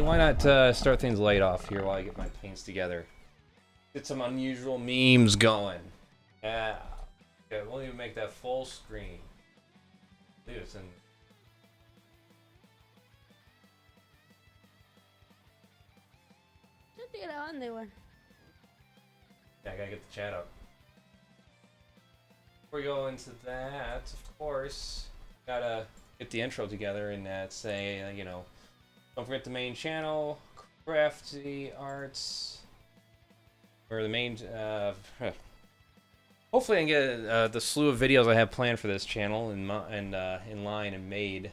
why not start things light off here while I get my paints together? Get some unusual memes going. Yeah. Okay, we'll even make that full screen. Dude, it's in. Yeah, I gotta get the chat up. Before we go into that, of course, gotta get the intro together and say, you know, don't forget the main channel, CraftyArts, or the main, hopefully I can get the slew of videos I have planned for this channel in line and made.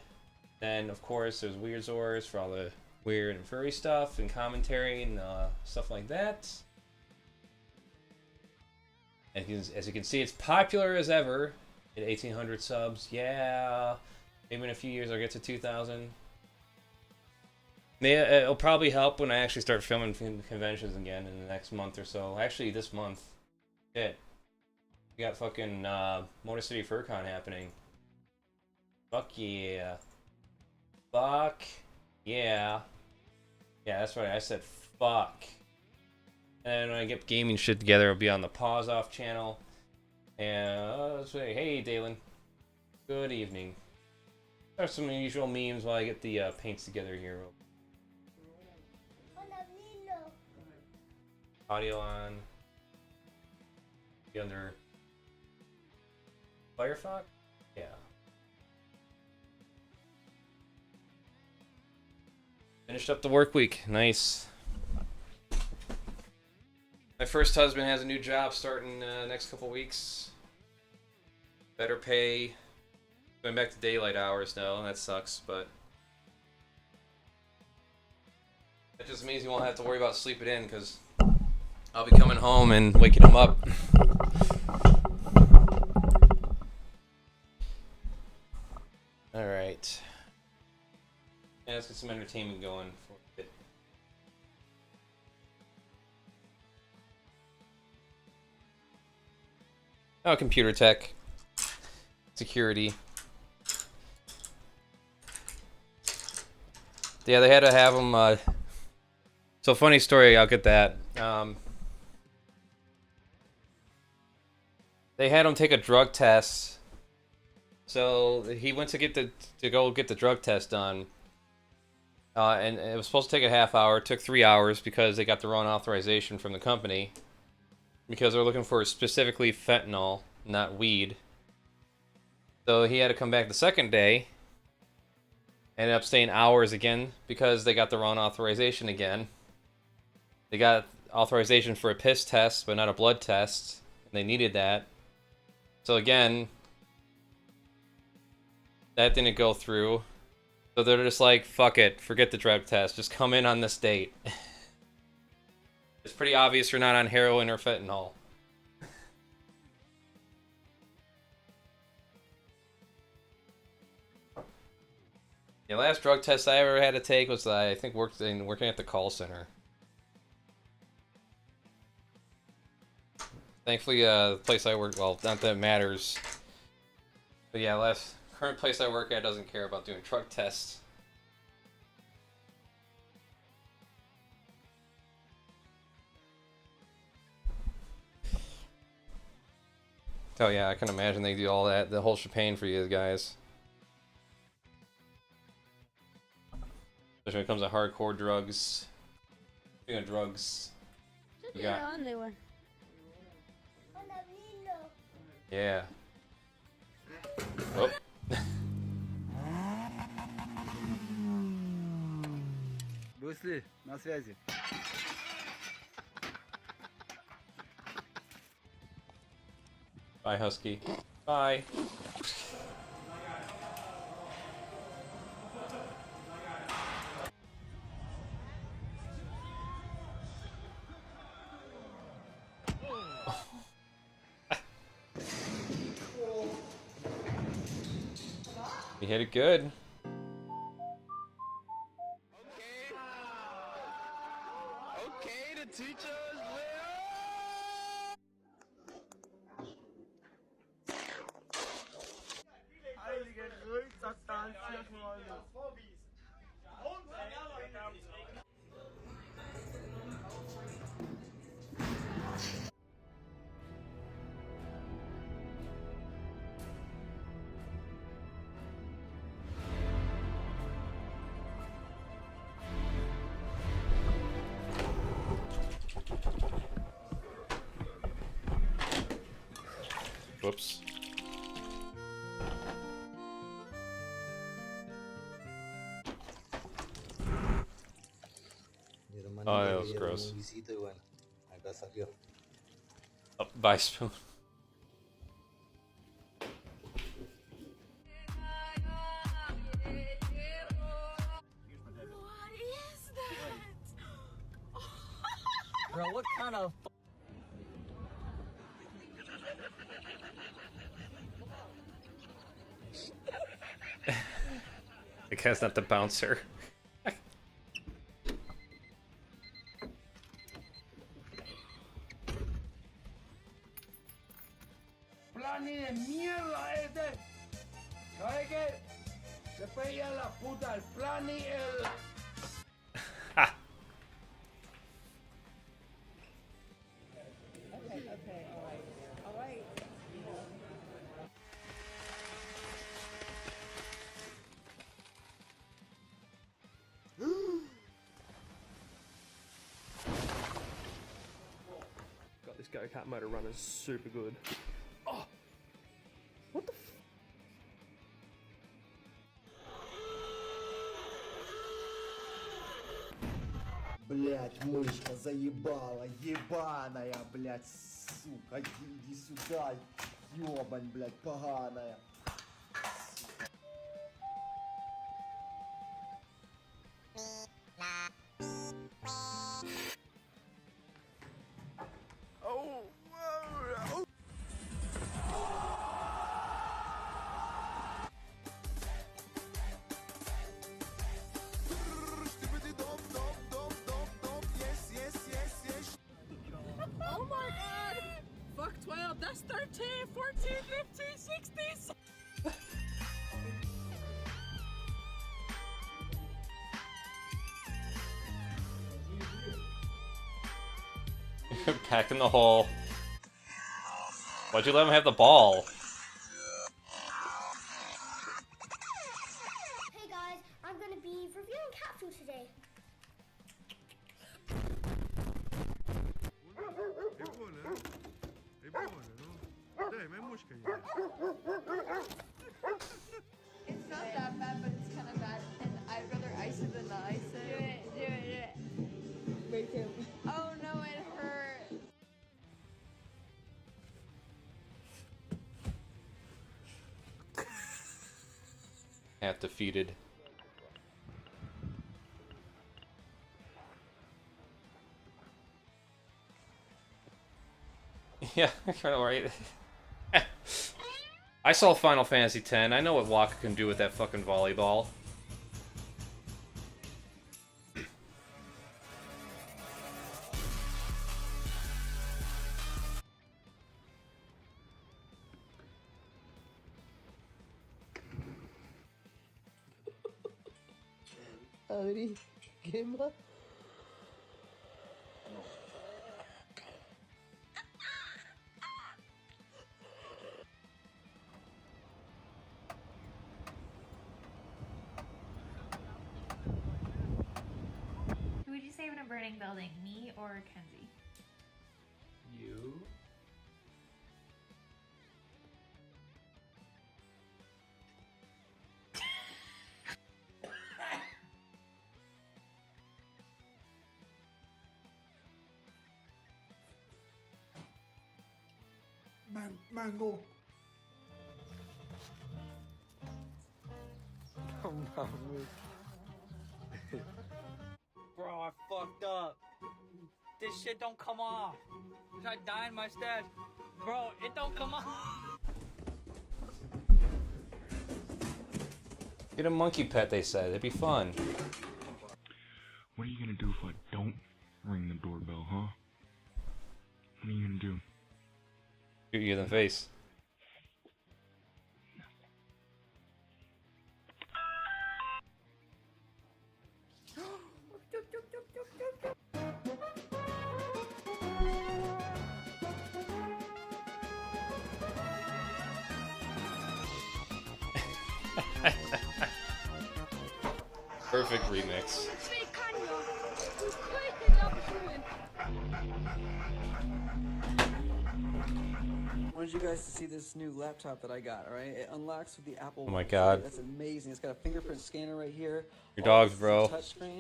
Then, of course, there's WeirdZoRs for all the weird and furry stuff and commentary and stuff like that. As you can see, it's popular as ever at 1,800 subs. Yeah, maybe in a few years I'll get to 2,000. It'll probably help when I actually start filming conventions again in the next month or so. Actually, this month. Shit. We got fucking Motor City FurCon happening. Fuck yeah. Fuck yeah. Yeah, that's right. I said fuck. And when I get gaming shit together, it'll be on the Pause Off channel. And let's say, hey, Dalen. Good evening. There's some unusual memes while I get the paints together here. Audio on. Be under Firefox? Yeah. Finished up the work week. Nice. My first husband has a new job starting next couple weeks. Better pay. Going back to daylight hours though, and that sucks, but that just means you won't have to worry about sleeping in, because I'll be coming home and waking him up. Alright. Yeah, let's get some entertainment going for a bit. Oh, computer tech. Security. Yeah, they had to have them, so funny story, I'll get that. They had him take a drug test. So he went to go get the drug test done. And it was supposed to take a half hour. It took 3 hours because they got the wrong authorization from the company. Because they're looking for specifically fentanyl, not weed. So he had to come back the second day. Ended up staying hours again because they got the wrong authorization again. They got authorization for a piss test, but not a blood test. And they needed that. So again, that didn't go through. So they're just like, fuck it, forget the drug test. Just come in on this date. It's pretty obvious you're not on heroin or fentanyl. The last drug test I ever had to take was, I think, working at the call center. Thankfully, the place I work, well, not that it matters. But yeah, current place I work at doesn't care about doing drug tests. Oh yeah, I can imagine they do all that, the whole shebang for you guys. Especially when it comes to hardcore drugs. Speaking of drugs, we got... Yeah. Oh. Bruce, на связи. Bye, Husky. Bye. You hit it good. Okay, the teacher is Heilige Größe, Whoops. Oh, that was gross. Oh, bye, spoon. What is that? Bro, what kind of I guess not the bouncer. Plani de mierda este. ¿Sabe qué? Se pega la puta el plani el. Ha! Okay, alright. God, this go-kart motor runner's super good. Oh! What the f... Блять, мышка заебала, ебаная, блять, сука, иди сюда, ёбань, блять, поганая. Oh my god! Fuck 12, that's 13, 14, 15, 16. Back in the hole. Why'd you let him have the ball? Hey guys, I'm going to be reviewing cat food today. It's not that bad, but it's kind of bad, and I'd rather ice it than not ice it. Do it. Make him. Oh no, it hurt. Half defeated. Yeah, kind of right. I saw Final Fantasy X. I know what Waka can do with that fucking volleyball. Ari, gamer? Who would you save in a burning building, me or Kenzie? You? Mango. Bro, I fucked up. This shit don't come off. I died in my stash. Bro, it don't come off. Get a monkey pet, they said. It'd be fun. What are you gonna do if I don't ring the doorbell, huh? What are you gonna do? Shoot you in the face. Perfect remix. wanted you guys to see this new laptop that I got, alright? It unlocks with the Apple Oh my Watch. God. That's amazing. It's got a fingerprint scanner right here. Your dogs, All bro. touchscreen.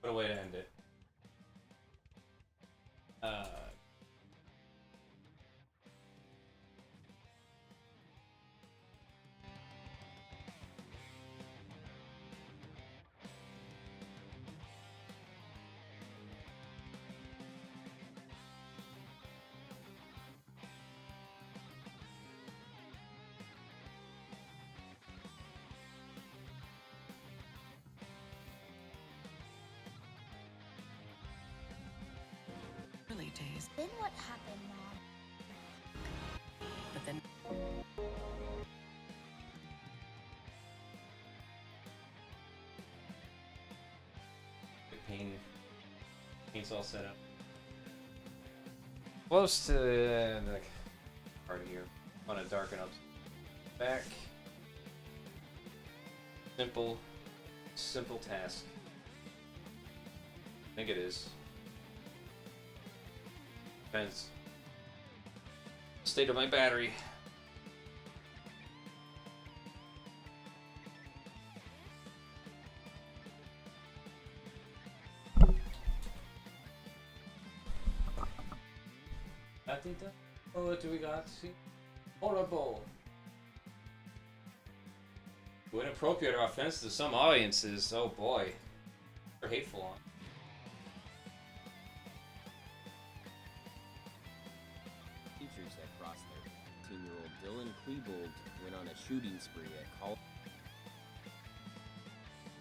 What a way to end it. Days. Then what happened, Mom? But then Paint's all set up. Close to the part here. Want to darken up. Back. Simple task. I think it is. Depends. State of my battery. I think that. Oh, what do we got? See? Horrible. Inappropriate or offensive to some audiences. Oh boy. They're hateful on. Teachers that crossed their 15-year-old Dylan Klebold went on a shooting spree at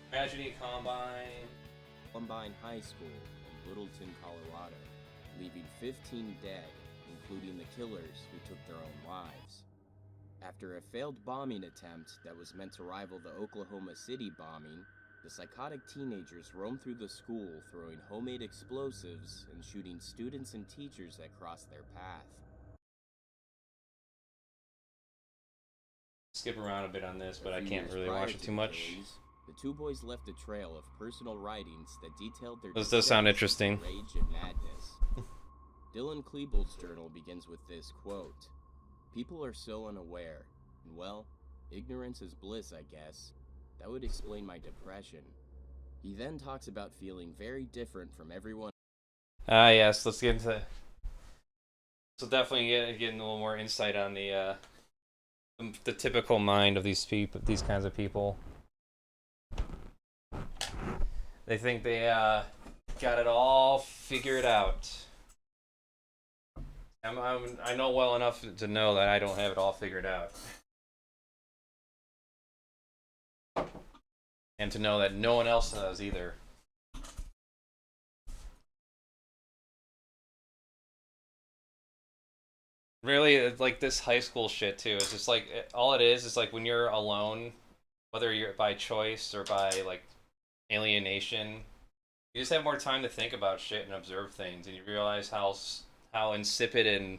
Tragedy Columbine High School in Littleton, Colorado, leaving 15 dead, including the killers who took their own lives. After a failed bombing attempt that was meant to rival the Oklahoma City bombing, the psychotic teenagers roamed through the school throwing homemade explosives and shooting students and teachers that crossed their path. Skip around a bit on this, but I A few can't years really prior watch it to too the much. killings, the two boys left a trail of personal writings that detailed their This does sound descent into interesting. rage and madness. Dylan Klebold's journal begins with this quote: "People are so unaware, and well, ignorance is bliss, I guess. That would explain my depression." He then talks about feeling very different from everyone. Yes, let's get into. So definitely getting a little more insight on the typical mind of these these kinds of people. They think they got it all figured out. I know well enough to know that I don't have it all figured out. And to know that no one else does either. Really, it's like this high school shit too. It's just like all it is like when you're alone, whether you're by choice or by like alienation, you just have more time to think about shit and observe things, and you realize how insipid and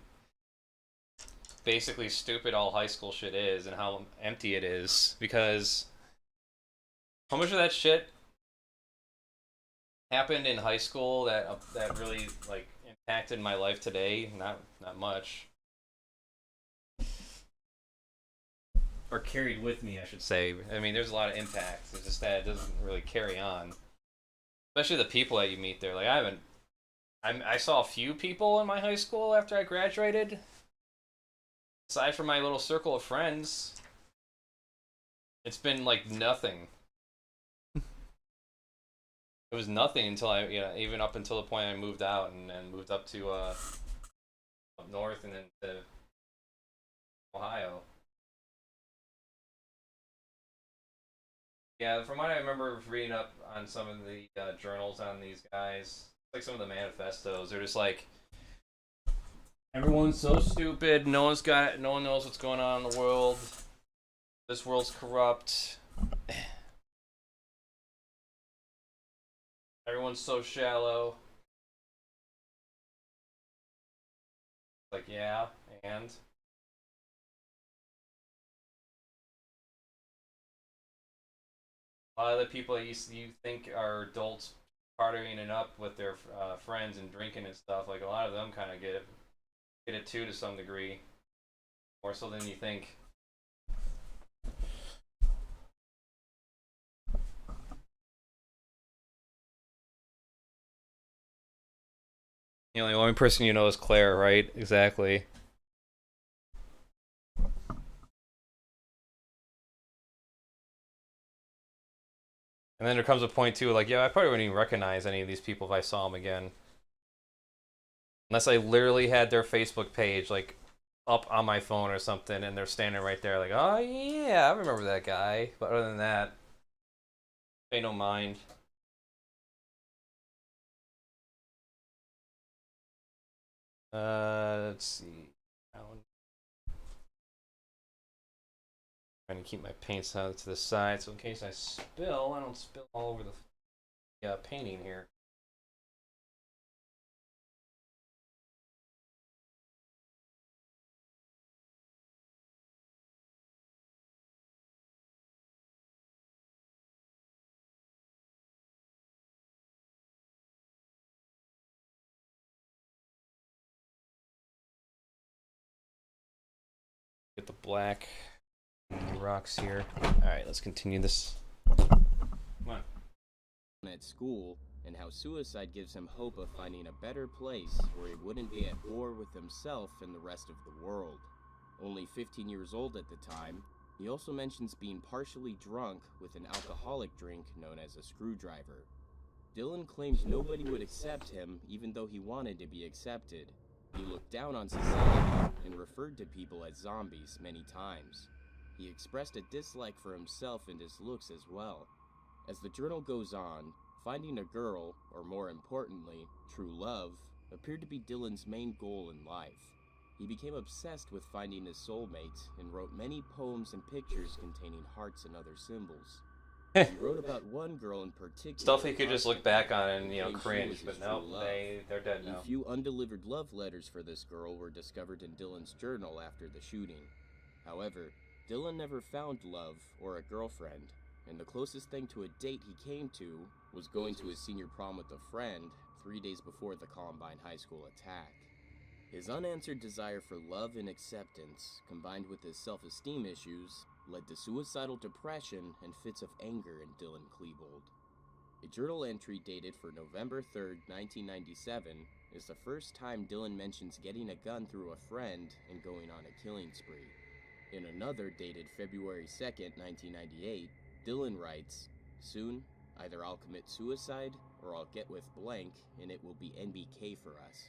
basically stupid all high school shit is, and how empty it is. Because how much of that shit happened in high school that really like impacted my life today? Not much. Or carried with me, I should say. I mean, there's a lot of impacts. It's just that it doesn't really carry on. Especially the people that you meet there. Like I saw a few people in my high school after I graduated. Aside from my little circle of friends, it's been like nothing. It was nothing until even up until the point I moved out and moved up to up north and then to Ohio. Yeah, from what I remember reading up on some of the journals on these guys, like some of the manifestos, they're just like, Everyone's so stupid. No one knows what's going on in the world. This world's corrupt. Everyone's so shallow. Like, yeah, and a lot of the people that you think are adults partying it up with their friends and drinking and stuff, like a lot of them kind of get it too to some degree, more so than you think. The only person you know is Claire, right? Exactly. And then there comes a point too, like, yeah, I probably wouldn't even recognize any of these people if I saw them again. Unless I literally had their Facebook page, like, up on my phone or something, and they're standing right there, like, oh yeah, I remember that guy. But other than that, pay no mind. Let's see. Trying to keep my paints out to the side, so in case I spill, I don't spill all over the painting here. Get the black rocks here. Alright, let's continue this. Come on. At school, and how suicide gives him hope of finding a better place where he wouldn't be at war with himself and the rest of the world. Only 15 years old at the time, he also mentions being partially drunk with an alcoholic drink known as a screwdriver. Dylan claims nobody would accept him even though he wanted to be accepted. He looked down on society and referred to people as zombies many times. He expressed a dislike for himself and his looks as well. As the journal goes on, finding a girl, or more importantly, true love, appeared to be Dylan's main goal in life. He became obsessed with finding his soulmate and wrote many poems and pictures containing hearts and other symbols. He wrote about one girl in particular. Stuff he could just look back on and, cringe, but no, they're dead now. A few undelivered love letters for this girl were discovered in Dylan's journal after the shooting. However, Dylan never found love or a girlfriend, and the closest thing to a date he came to was going to his senior prom with a friend 3 days before the Columbine High School attack. His unanswered desire for love and acceptance, combined with his self-esteem issues, led to suicidal depression and fits of anger in Dylan Klebold. A journal entry dated for November 3rd, 1997, is the first time Dylan mentions getting a gun through a friend and going on a killing spree. In another dated February 2nd, 1998, Dylan writes, "Soon, either I'll commit suicide or I'll get with blank and it will be NBK for us."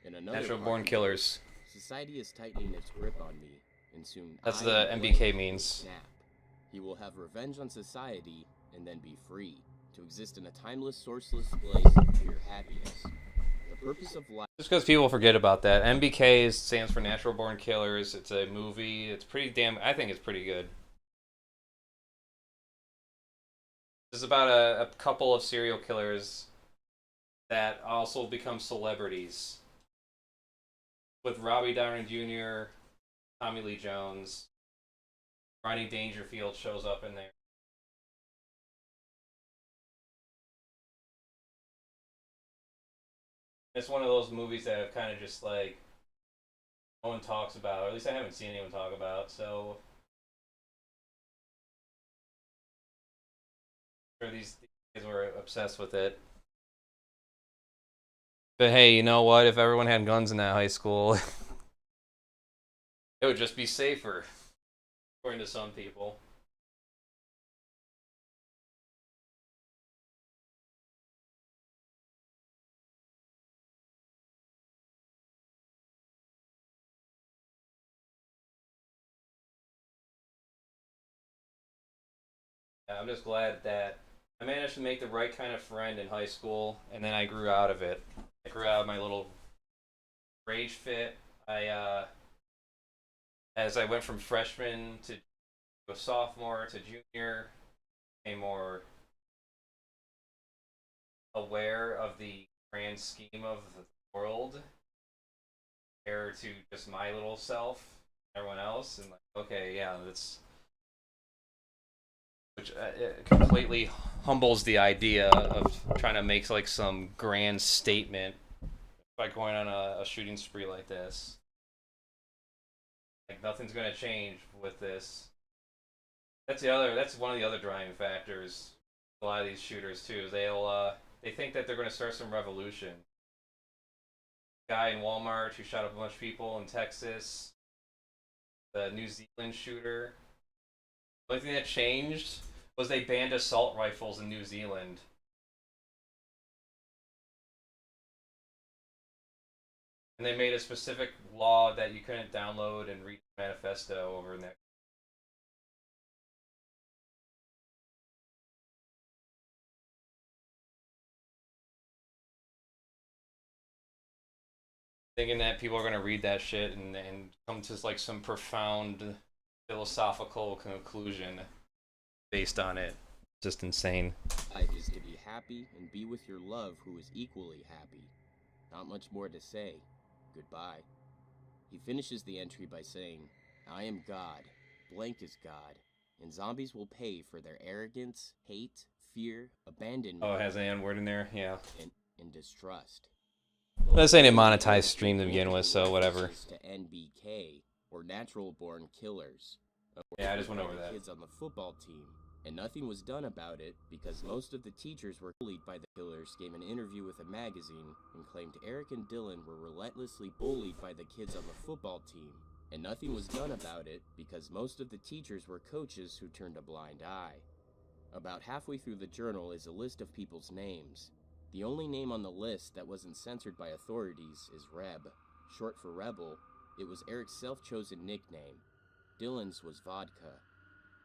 In another Natural born killers. Society is tightening its grip on me, and soon That's I the and MBK blank means. Snap. He will have revenge on society and then be free, to exist in a timeless, sourceless place of pure happiness. The purpose of life. Just because people forget about that. MBK stands for Natural Born Killers. It's a movie. It's pretty damn. I think it's pretty good. This is about a couple of serial killers that also become celebrities. With Robbie Downey Jr., Tommy Lee Jones, Rodney Dangerfield shows up in there. It's one of those movies that have kind of just like no one talks about, or at least I haven't seen anyone talk about. So I'm sure these guys were obsessed with it. But hey, you know what? If everyone had guns in that high school, it would just be safer, according to some people. Yeah, I'm just glad that I managed to make the right kind of friend in high school, and then I grew out of it. I grew out of my little rage fit. As I went from freshman to a sophomore to junior, became more aware of the grand scheme of the world compared to just my little self, everyone else, and like, okay, yeah, that's which it completely humbles the idea of trying to make like some grand statement by going on a shooting spree like this. Like nothing's gonna change with this. That's one of the other driving factors. A lot of these shooters too. They think that they're gonna start some revolution. Guy in Walmart who shot up a bunch of people in Texas. The New Zealand shooter. The only thing that changed was they banned assault rifles in New Zealand. And they made a specific law that you couldn't download and read the manifesto over there. Thinking that people are going to read that shit and come to like some profound philosophical conclusion based on it. Just insane. Life is to be happy and be with your love who is equally happy. Not much more to say. Goodbye. He finishes the entry by saying, I am God, blank is God, and zombies will pay for their arrogance, hate, fear, abandonment. Oh, it has an N word in there? Yeah. And distrust. This ain't a monetized stream to begin with, so whatever. To NBK, or natural born killers. Yeah, I just went over that. Kids on the football team. And nothing was done about it because most of the teachers were bullied by the killers, gave an interview with a magazine, and claimed Eric and Dylan were relentlessly bullied by the kids on the football team. And nothing was done about it because most of the teachers were coaches who turned a blind eye. About halfway through the journal is a list of people's names. The only name on the list that wasn't censored by authorities is Reb. Short for Rebel, it was Eric's self-chosen nickname. Dylan's was Vodka.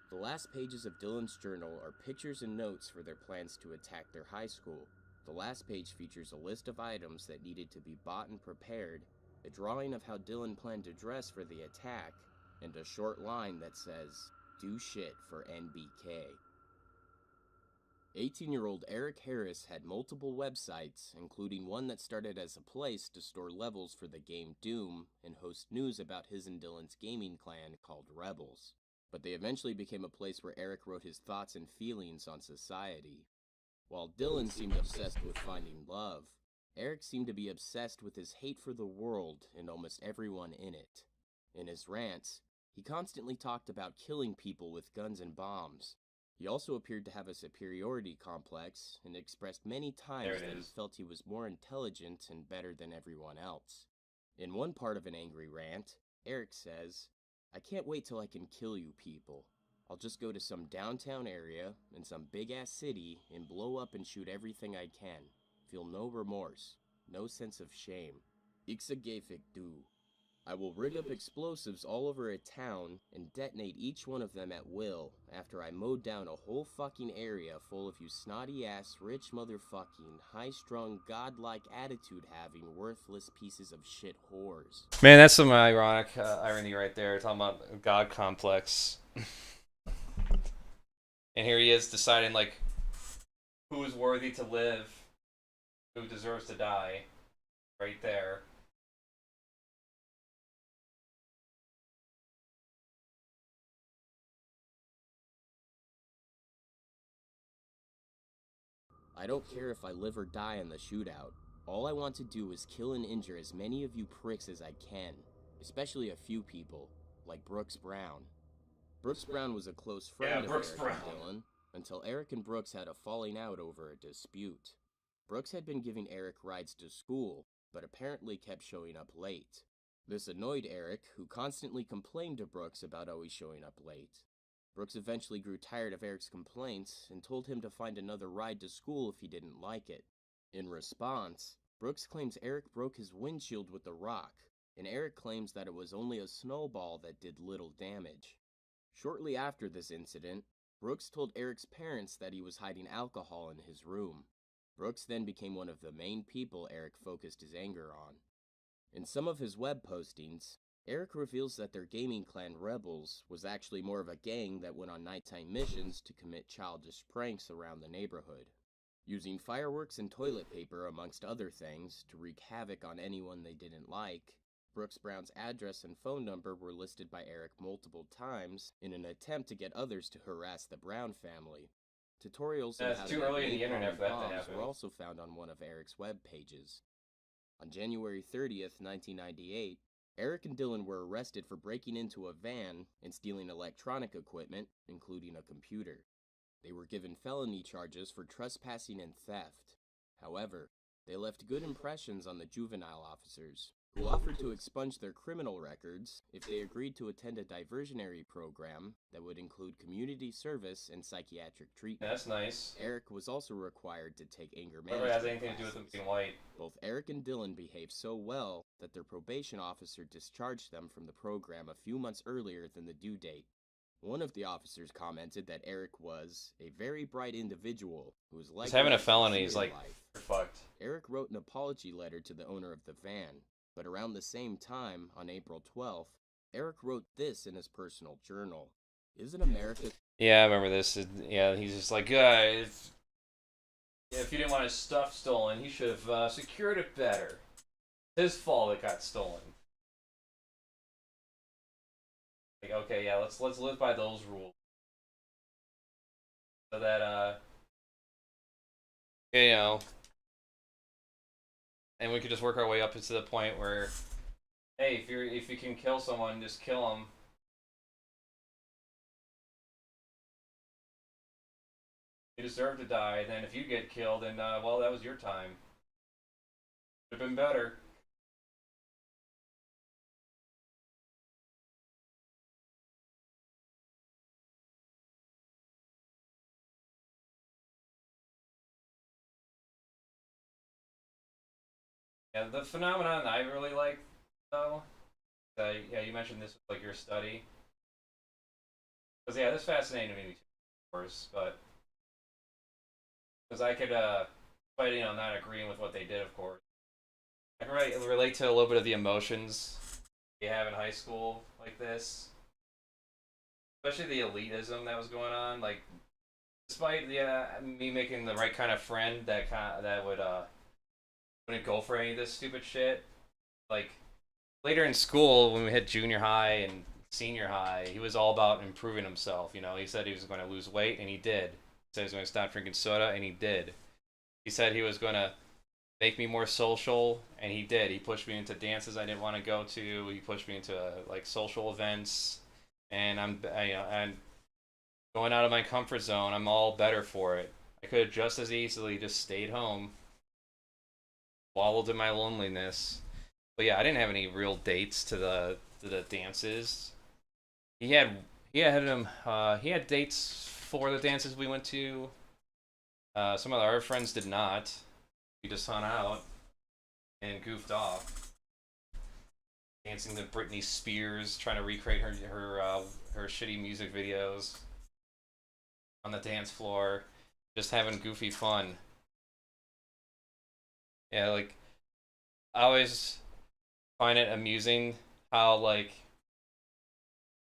The last pages of Dylan's journal are pictures and notes for their plans to attack their high school. The last page features a list of items that needed to be bought and prepared, a drawing of how Dylan planned to dress for the attack, and a short line that says, "Do shit for NBK." 18-year-old Eric Harris had multiple websites, including one that started as a place to store levels for the game Doom and host news about his and Dylan's gaming clan called Rebels. But they eventually became a place where Eric wrote his thoughts and feelings on society. While Dylan seemed obsessed with finding love, Eric seemed to be obsessed with his hate for the world and almost everyone in it. In his rants, he constantly talked about killing people with guns and bombs. He also appeared to have a superiority complex and expressed many times that he felt he was more intelligent and better than everyone else. In one part of an angry rant, Eric says, I can't wait till I can kill you people. I'll just go to some downtown area in some big-ass city and blow up and shoot everything I can. Feel no remorse, no sense of shame. Ixagafik do. I will rig up explosives all over a town and detonate each one of them at will after I mowed down a whole fucking area full of you snotty-ass, rich motherfucking, high-strung, godlike attitude-having, worthless pieces of shit whores. Man, that's some ironic irony right there, talking about God complex. And here he is deciding, like, who is worthy to live, who deserves to die, right there. I don't care if I live or die in the shootout. All I want to do is kill and injure as many of you pricks as I can, especially a few people, like Brooks Brown. Brooks Brown was a close friend of Eric and Dylan, until Eric and Brooks had a falling out over a dispute. Brooks had been giving Eric rides to school, but apparently kept showing up late. This annoyed Eric, who constantly complained to Brooks about always showing up late. Brooks eventually grew tired of Eric's complaints and told him to find another ride to school if he didn't like it. In response, Brooks claims Eric broke his windshield with a rock, and Eric claims that it was only a snowball that did little damage. Shortly after this incident, Brooks told Eric's parents that he was hiding alcohol in his room. Brooks then became one of the main people Eric focused his anger on. In some of his web postings, Eric reveals that their gaming clan Rebels was actually more of a gang that went on nighttime missions to commit childish pranks around the neighborhood, using fireworks and toilet paper amongst other things to wreak havoc on anyone they didn't like. Brooks Brown's address and phone number were listed by Eric multiple times in an attempt to get others to harass the Brown family. Tutorials on how to make napalm bombs were also found on one of Eric's web pages. On January 30th, 1998, Eric and Dylan were arrested for breaking into a van and stealing electronic equipment, including a computer. They were given felony charges for trespassing and theft. However, they left good impressions on the juvenile officers, who offered to expunge their criminal records if they agreed to attend a diversionary program that would include community service and psychiatric treatment. That's nice. Eric was also required to take anger management. Whatever has anything to do with them being white. Both Eric and Dylan behaved so well that their probation officer discharged them from the program a few months earlier than the due date. One of the officers commented that Eric was a very bright individual who was like having a felony. He's like, you're fucked. Eric wrote an apology letter to the owner of the van, but around the same time, on April 12th, Eric wrote this in his personal journal. Isn't America... Yeah, I remember this. Yeah, he's just like, if you didn't want his stuff stolen, he should have secured it better. His fault it got stolen. Like, okay, yeah, let's live by those rules. So that, you know, and we could just work our way up to the point where, hey, if you can kill someone, just kill them. You deserve to die. Then if you get killed, then well, that was your time. Could have been better. Yeah, the phenomenon I really like, though, yeah, you mentioned this was like your study. Because, yeah, this fascinated me, of course, but... Because I could, despite, you know, not agreeing with what they did, of course. I can relate to a little bit of the emotions you have in high school like this. Especially the elitism that was going on, like, despite me making the right kind of friend that wouldn't go for any of this stupid shit. Like, later in school, when we hit junior high and senior high, he was all about improving himself, you know. He said he was going to lose weight, and he did. He said he was going to stop drinking soda, and he did. He said he was going to make me more social, and he did. He pushed me into dances I didn't want to go to. He pushed me into, like, social events, and I'm going out of my comfort zone. I'm all better for it. I could have just as easily just stayed home, wallowed in my loneliness. But yeah, I didn't have any real dates to the dances. He had dates for the dances we went to. Some of our friends did not. We just hung out and goofed off, dancing to Britney Spears, trying to recreate her shitty music videos on the dance floor, just having goofy fun. Yeah, like, I always find it amusing how, like,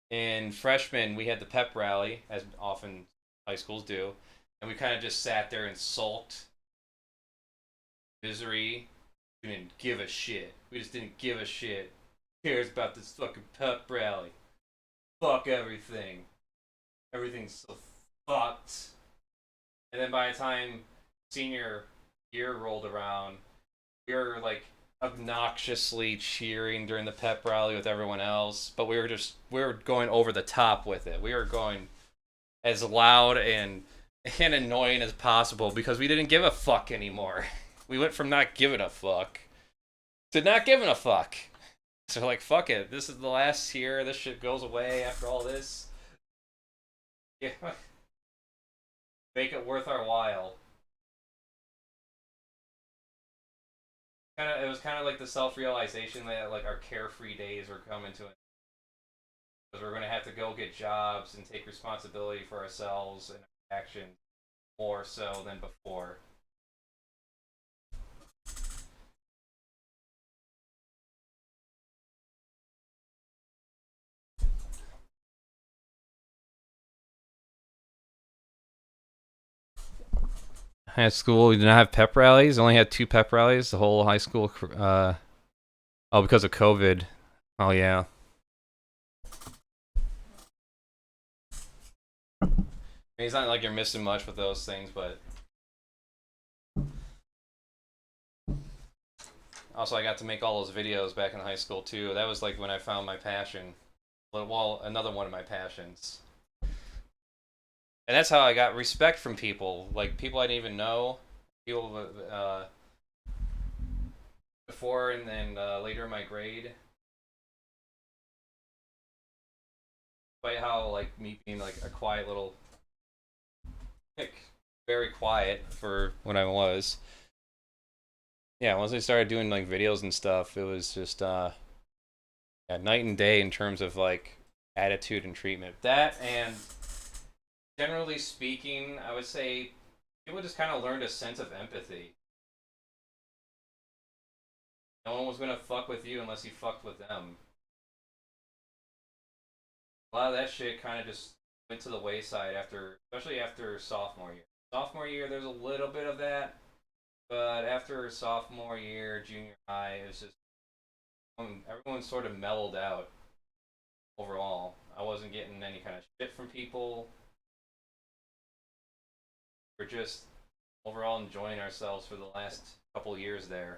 in freshman, we had the pep rally, as often high schools do, and we kind of just sat there and sulked. Misery. We didn't give a shit. We just didn't give a shit. Who cares about this fucking pep rally? Fuck everything. Everything's so fucked. And then by the time senior year rolled around, we were, like, obnoxiously cheering during the pep rally with everyone else, but we were going over the top with it. We were going as loud and annoying as possible because we didn't give a fuck anymore. We went from not giving a fuck to not giving a fuck. So, like, fuck it. This is the last year. This shit goes away after all this. Yeah. Make it worth our while. It was kind of like the self-realization that, like, our carefree days were coming to an end. Because we're going to have to go get jobs and take responsibility for ourselves and our actions more so than before. at school. We did not have pep rallies. Only had 2 pep rallies the whole high school. Oh, because of COVID. Oh yeah. I mean, it's not like you're missing much with those things, but also I got to make all those videos back in high school too. That was like when I found my passion. Well, another one of my passions. And that's how I got respect from people, like people I didn't even know, people before and then later in my grade. Despite how like me being like a quiet little, like, very quiet for when I was. Yeah, once I started doing like videos and stuff, it was just yeah, night and day in terms of like attitude and treatment. That and generally speaking, I would say people just kind of learned a sense of empathy. No one was gonna fuck with you unless you fucked with them. A lot of that shit kind of just went to the wayside after, especially after sophomore year. Sophomore year, there's a little bit of that, but after sophomore year, junior high, it was just everyone sort of mellowed out overall. I wasn't getting any kind of shit from people. We're just overall enjoying ourselves for the last couple years there.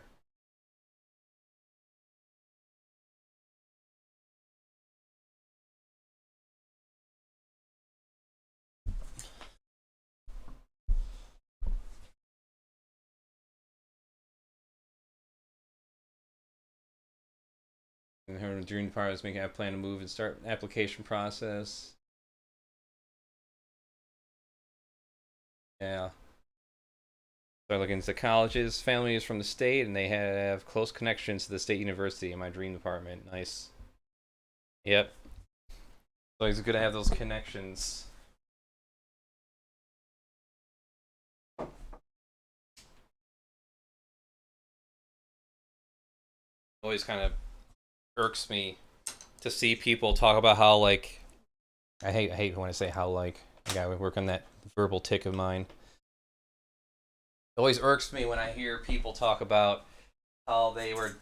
And her dream part was making a plan to move and start an application process. Yeah. Started looking into colleges. Family is from the state, and they have close connections to the state university in my dream department. Nice. Yep. So it's good to have those connections. Always kind of irks me to see people talk about how, like, I hate when I say how, like, I gotta work on that verbal tick of mine. It always irks me when I hear people talk about how they were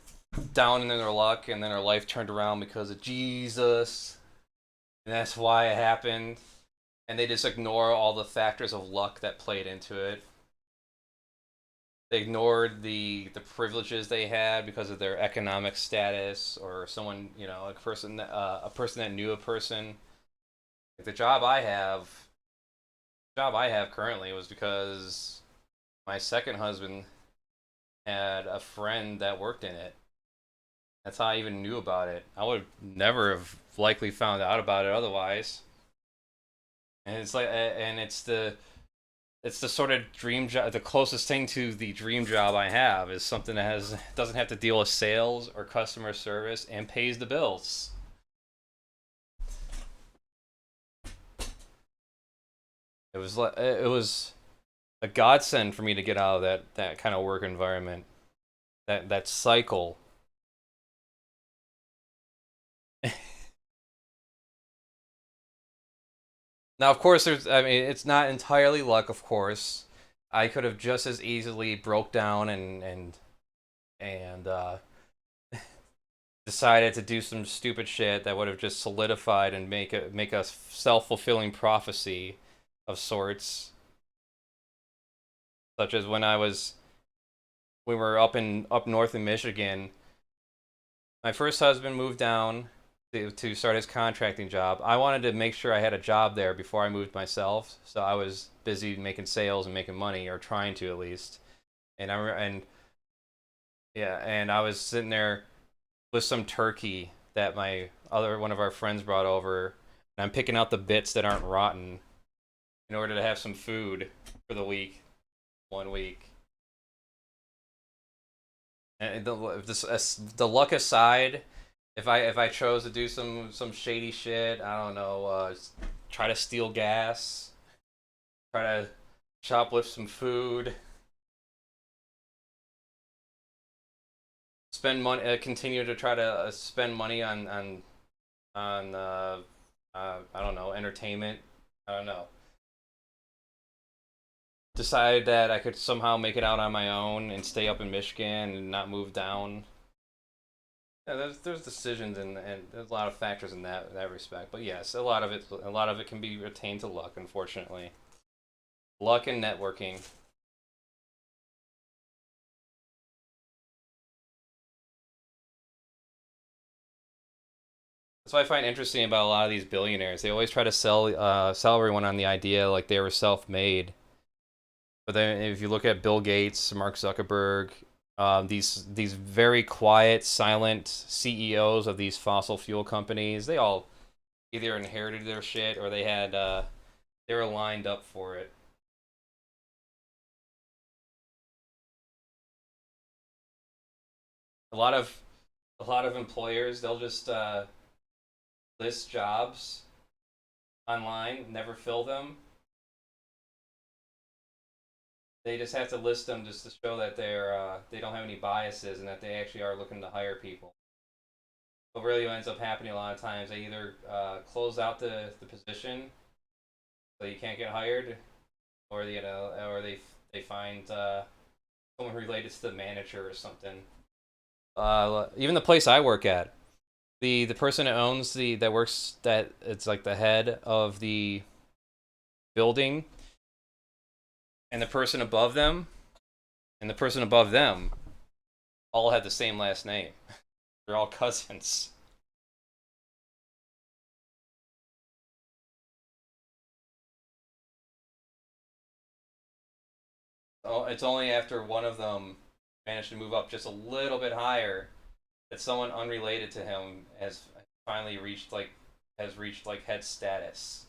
down in their luck and then their life turned around because of Jesus, and that's why it happened, and they just ignore all the factors of luck that played into it. They ignored the privileges they had because of their economic status, or someone, you know, a person that knew a person. Like the job I have currently was because my second husband had a friend that worked in it. That's how I even knew about it. I would never have likely found out about it otherwise. And it's like, and it's the sort of dream job. The closest thing to the dream job I have is something that doesn't have to deal with sales or customer service and pays the bills. It was a godsend for me to get out of that kind of work environment, that cycle. Now, of course, I mean, it's not entirely luck, of course. I could have just as easily broke down and decided to do some stupid shit that would have just solidified and make a self-fulfilling prophecy of sorts. Such as when we were up north in Michigan. My first husband moved down to start his contracting job. I wanted to make sure I had a job there before I moved myself, so I was busy making sales and making money, or trying to at least. And I was sitting there with some turkey that one of our friends brought over, and I'm picking out the bits that aren't rotten in order to have some food for the week, 1 week. And the luck aside, if I chose to do some shady shit, I don't know, try to steal gas, try to shoplift some food, spend money, continue to try to spend money on I don't know, entertainment. I don't know. decided that I could somehow make it out on my own and stay up in Michigan and not move down. Yeah, there's decisions and there's a lot of factors in that respect. But yes, a lot of it can be retained to luck, unfortunately. Luck and networking. That's what I find interesting about a lot of these billionaires. They always try to sell everyone on the idea like they were self-made. But then if you look at Bill Gates, Mark Zuckerberg, these very quiet, silent CEOs of these fossil fuel companies, they all either inherited their shit or they were lined up for it. A lot of employers, they'll just list jobs online, never fill them. They just have to list them just to show that they don't have any biases and that they actually are looking to hire people. What really ends up happening a lot of times, they either close out the position so you can't get hired, or or they find someone related to the manager or something. Even the place I work at, the person that owns it's like the head of the building, and the person above them, and the person above them, all have the same last name. They're all cousins. Oh, it's only after one of them managed to move up just a little bit higher that someone unrelated to him has finally reached head status.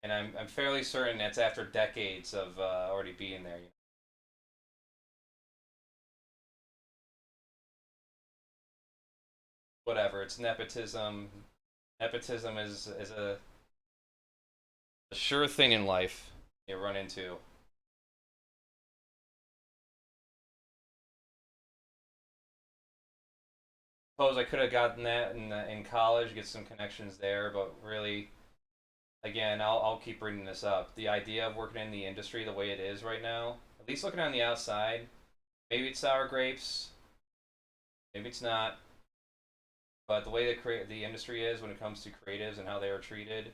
And I'm fairly certain that's after decades of already being there. Whatever, it's nepotism. Nepotism is a sure thing in life you run into. Suppose I could have gotten that in college, get some connections there, but really, again, I'll keep bringing this up. The idea of working in the industry the way it is right now, at least looking on the outside, maybe it's sour grapes, maybe it's not, but the way the industry is when it comes to creatives and how they are treated,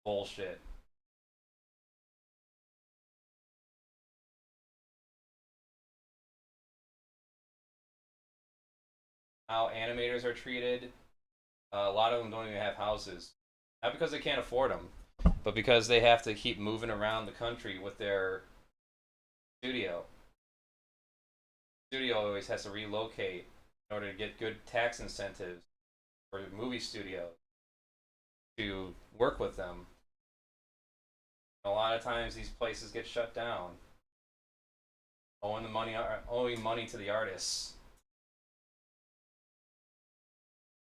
bullshit. How animators are treated, a lot of them don't even have houses. Not because they can't afford them, but because they have to keep moving around the country with their studio. Studio always has to relocate in order to get good tax incentives for movie studios to work with them. A lot of times these places get shut down, owing money to the artists.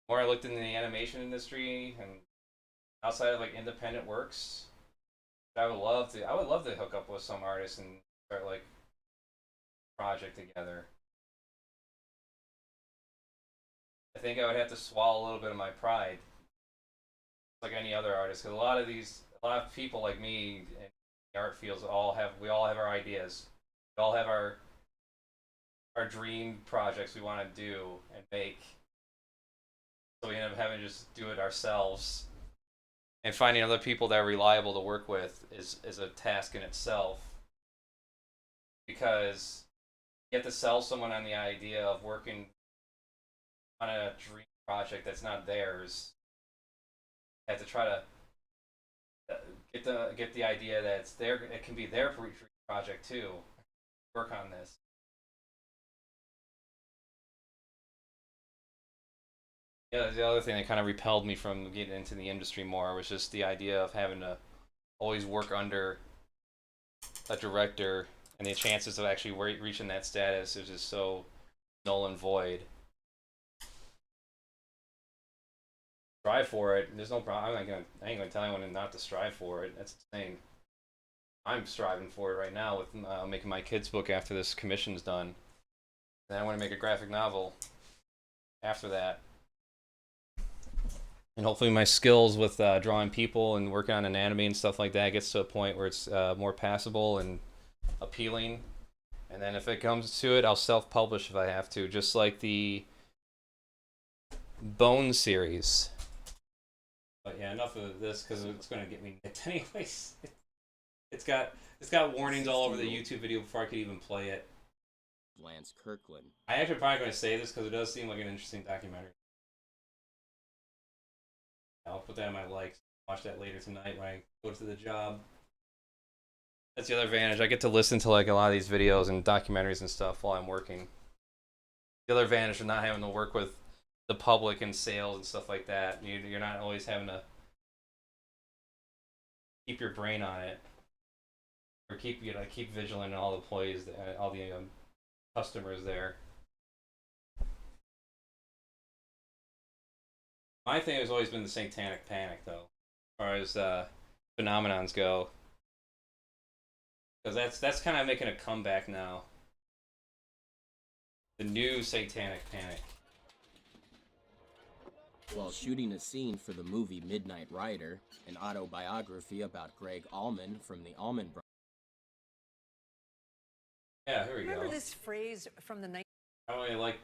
The more I looked into the animation industry and outside of like independent works, I would love to hook up with some artists and start like a project together. I think I would have to swallow a little bit of my pride, like any other artist, because a lot of people like me in the art fields we all have our ideas, we all have our dream projects we want to do and make. So we end up having to just do it ourselves. And finding other people that are reliable to work with is a task in itself. Because you have to sell someone on the idea of working on a dream project that's not theirs. You have to try to get the idea that it can be their dream project too. Work on this. Yeah, the other thing that kind of repelled me from getting into the industry more was just the idea of having to always work under a director, and the chances of actually reaching that status is just so null and void. Strive for it. There's no problem. I ain't gonna tell anyone not to strive for it. That's the thing. I'm striving for it right now with making my kids' book after this commission's done. And I want to make a graphic novel after that. And hopefully my skills with drawing people and working on anatomy and stuff like that gets to a point where it's more passable and appealing. And then if it comes to it, I'll self-publish if I have to, just like the Bone series. But yeah, enough of this because it's going to get me nicked anyways. It's got warnings all over the YouTube video before I could even play it. Lance Kirkland. I actually probably going to say this because it does seem like an interesting documentary. I'll put that in my likes. Watch that later tonight when I go to the job. That's the other advantage. I get to listen to like a lot of these videos and documentaries and stuff while I'm working. The other advantage of not having to work with the public and sales and stuff like that. You're not always having to keep your brain on it, or keep vigilant in all the employees, all the customers there. My thing has always been the Satanic Panic, though, as far as phenomenons go, because that's kind of making a comeback now. The new Satanic Panic. While shooting a scene for the movie Midnight Rider, an autobiography about Greg Allman from the Allman Brothers. Yeah, here we go. Remember this phrase from the I don't really like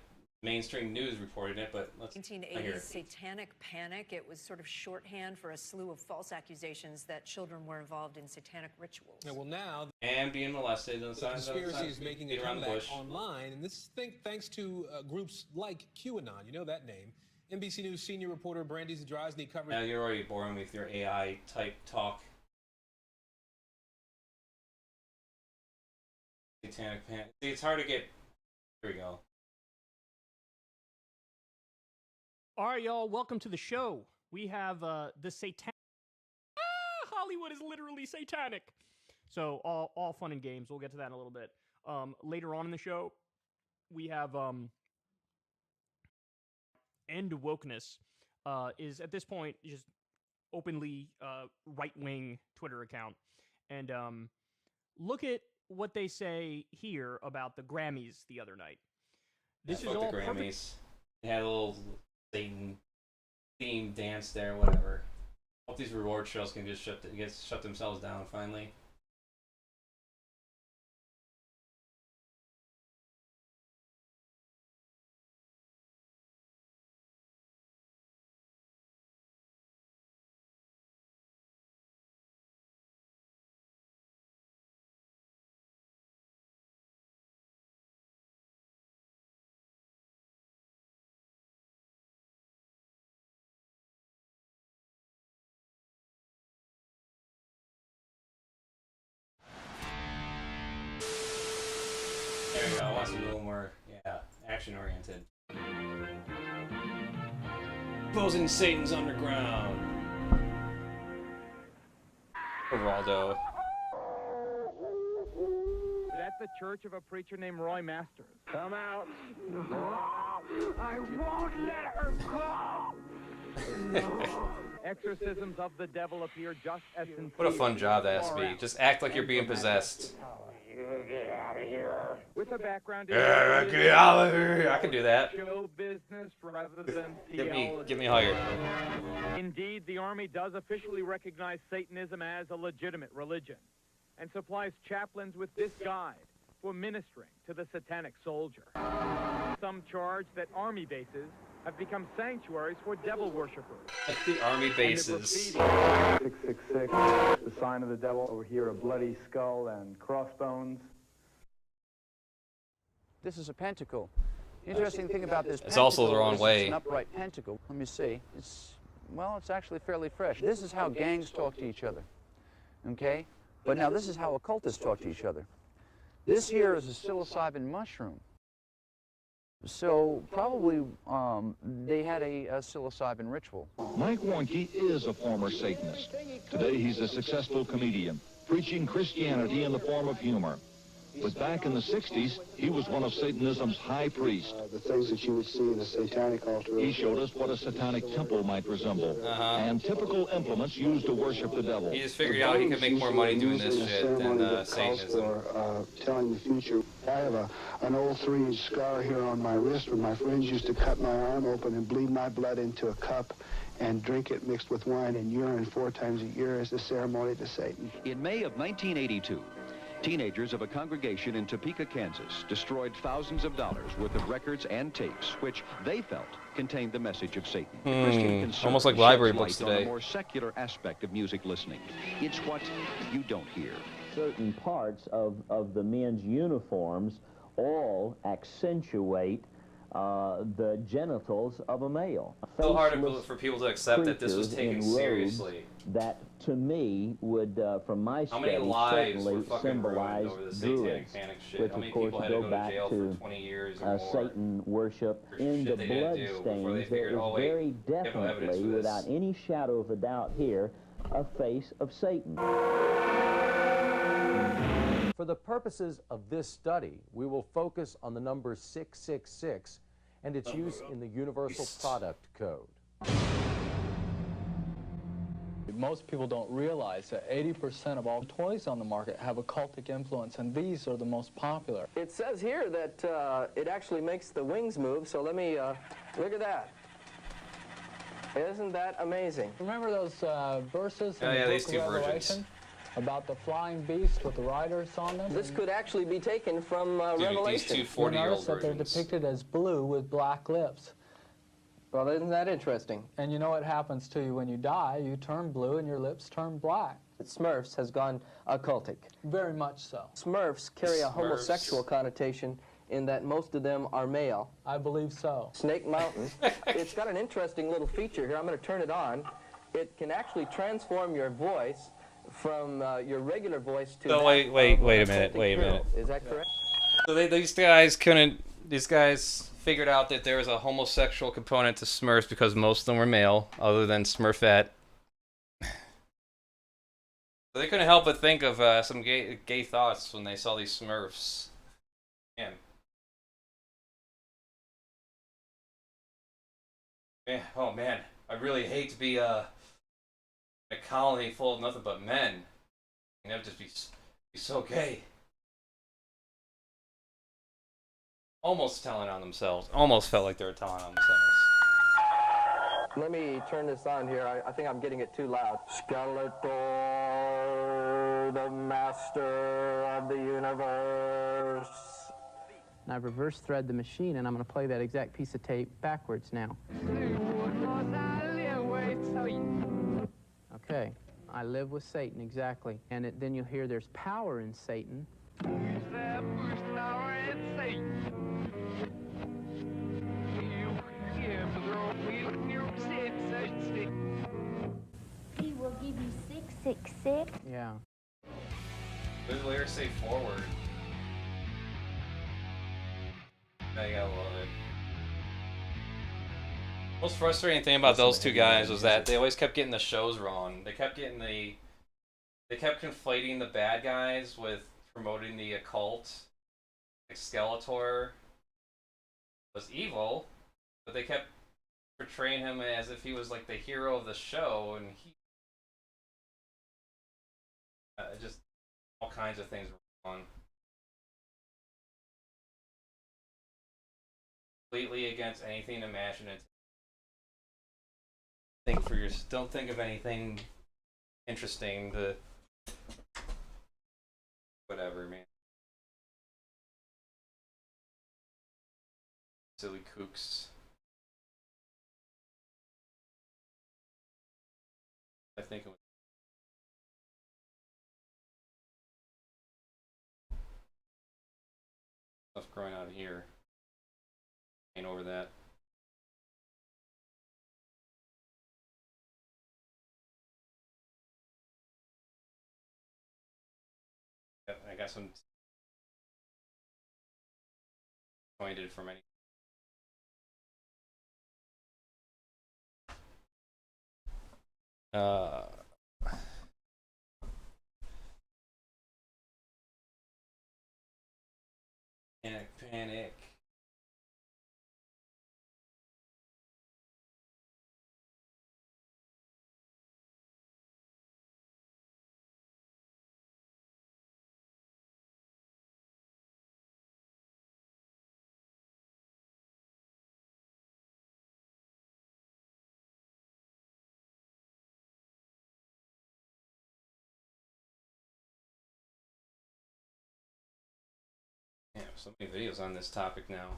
mainstream news reporting it, but let's 1980s Satanic Panic. It was sort of shorthand for a slew of false accusations that children were involved in satanic rituals. Yeah, well, now and being molested. The conspiracy is making a comeback online, and this is thanks to groups like QAnon. You know that name. NBC News senior reporter Brandy Zadrozny covered. Now you're already boring me with your AI type talk. Satanic Panic. See, it's hard to get. Here we go. All right, y'all, welcome to the show. We have the satanic... Hollywood is literally satanic. So, all fun and games. We'll get to that in a little bit. Later on in the show, we have... End Wokeness is, at this point, just openly right-wing Twitter account. And look at what they say here about the Grammys the other night. This is all the Grammys. perfect. They had a little Satan themed dance there, whatever. Hope these reward shows can just shut themselves down finally. There you go. I want some a little more, action-oriented. Exposing Satan's underground. Geraldo. That's the church of a preacher named Roy Masters. Come out. I won't let her go. Exorcisms of the devil appear just as sincere. What a fun job that has to be. Just act like you're being possessed. Get out of here. With a background in Get out of here. I can do that. show business rather than Get me hired. Indeed, the Army does officially recognize Satanism as a legitimate religion and supplies chaplains with this guide for ministering to the satanic soldier. Some charge that Army bases have become sanctuaries for devil worshippers. Like the Army bases. 666, the sign of the devil. Over here, a bloody skull and crossbones. This is a pentacle. Interesting thing about this It's also the wrong way. It's an upright pentacle. Let me see. It's actually fairly fresh. This is how gangs talk to each other. Okay? But now this is how occultists talk to each other. This here is a psilocybin mushroom. So probably they had a psilocybin ritual. Mike Warnke is a former Satanist. Today he's a successful comedian, preaching Christianity in the form of humor. But back in the 60s, he was one of Satanism's high priests. The things that you would see in a satanic altar. He showed us what a satanic temple might resemble, and typical implements used to worship the devil. He just figured out he could make more money doing this shit than Satanism. For telling the future. I have an old 3-inch scar here on my wrist where my friends used to cut my arm open and bleed my blood into a cup and drink it mixed with wine and urine 4 times a year as a ceremony to Satan. In May of 1982, teenagers of a congregation in Topeka, Kansas, destroyed thousands of dollars worth of records and tapes, which they felt contained the message of Satan. The Christian concern almost like library books sheds light today. on the more secular aspect of music listening. It's what you don't hear. Certain parts of the men's uniforms all accentuate the genitals of a male. So hard for people to accept that this was taken in robes seriously. That, to me, would, from my How many study, lives were certainly fucking symbolize ruined over the satanic druids, panic shit? which How many of course people had to go go to back jail to for 20 years or more Satan worship. In the shit they didn't do before they bloodstains, there figured, is oh, wait, very we have no evidence definitely, for this. without any shadow of a doubt here, a face of Satan. For the purposes of this study, we will focus on the number 666 and its use in the Universal Product Code. Most people don't realize that 80% of all toys on the market have occultic influence, and these are the most popular. It says here that it actually makes the wings move, so let me look at that. Isn't that amazing? Remember those verses in Oh, yeah, the these Book two of virgins. Revelation about the flying beast with the riders on them? This could actually be taken from Dude, Revelation. these two You'll 40-year-old notice that they're versions. depicted as blue with black lips. Well, isn't that interesting? And you know what happens to you when you die? You turn blue and your lips turn black. Smurfs has gone occultic. Very much so. Smurfs carry a Smurfs. homosexual connotation in that most of them are male. I believe so. Snake Mountain. It's got an interesting little feature here. I'm going to turn it on. It can actually transform your voice from your regular voice to So that wait of a an minute, occultic wait a hero. minute. Is that correct? So these guys figured out that there was a homosexual component to Smurfs because most of them were male, other than Smurfette. So they couldn't help but think of some gay thoughts when they saw these Smurfs. Man. Yeah, oh man, I really hate to be a colony full of nothing but men. And that would just be so gay. Almost telling on themselves. Almost felt like they were telling on themselves. Let me turn this on here. I think I'm getting it too loud. Skeletor, the master of the universe. And I've reverse thread the machine, and I'm going to play that exact piece of tape backwards now. Okay, I live with Satan, exactly. And then you'll hear there's power in Satan. He will give you 666. Yeah. What does the lyrics say forward? Now you gotta love it. Most frustrating thing about those two guys was that they always kept getting the shows wrong. They kept conflating the bad guys with promoting the occult. Like Skeletor was evil, but they kept portraying him as if he was like the hero of the show, and he just all kinds of things were wrong. Completely against anything imaginative. Don't think of anything interesting to whatever, man. Silly kooks. I think it was stuff growing out here. Ain't over that. Yep, I got some pointed from any. Panic. Yeah, so many videos on this topic now.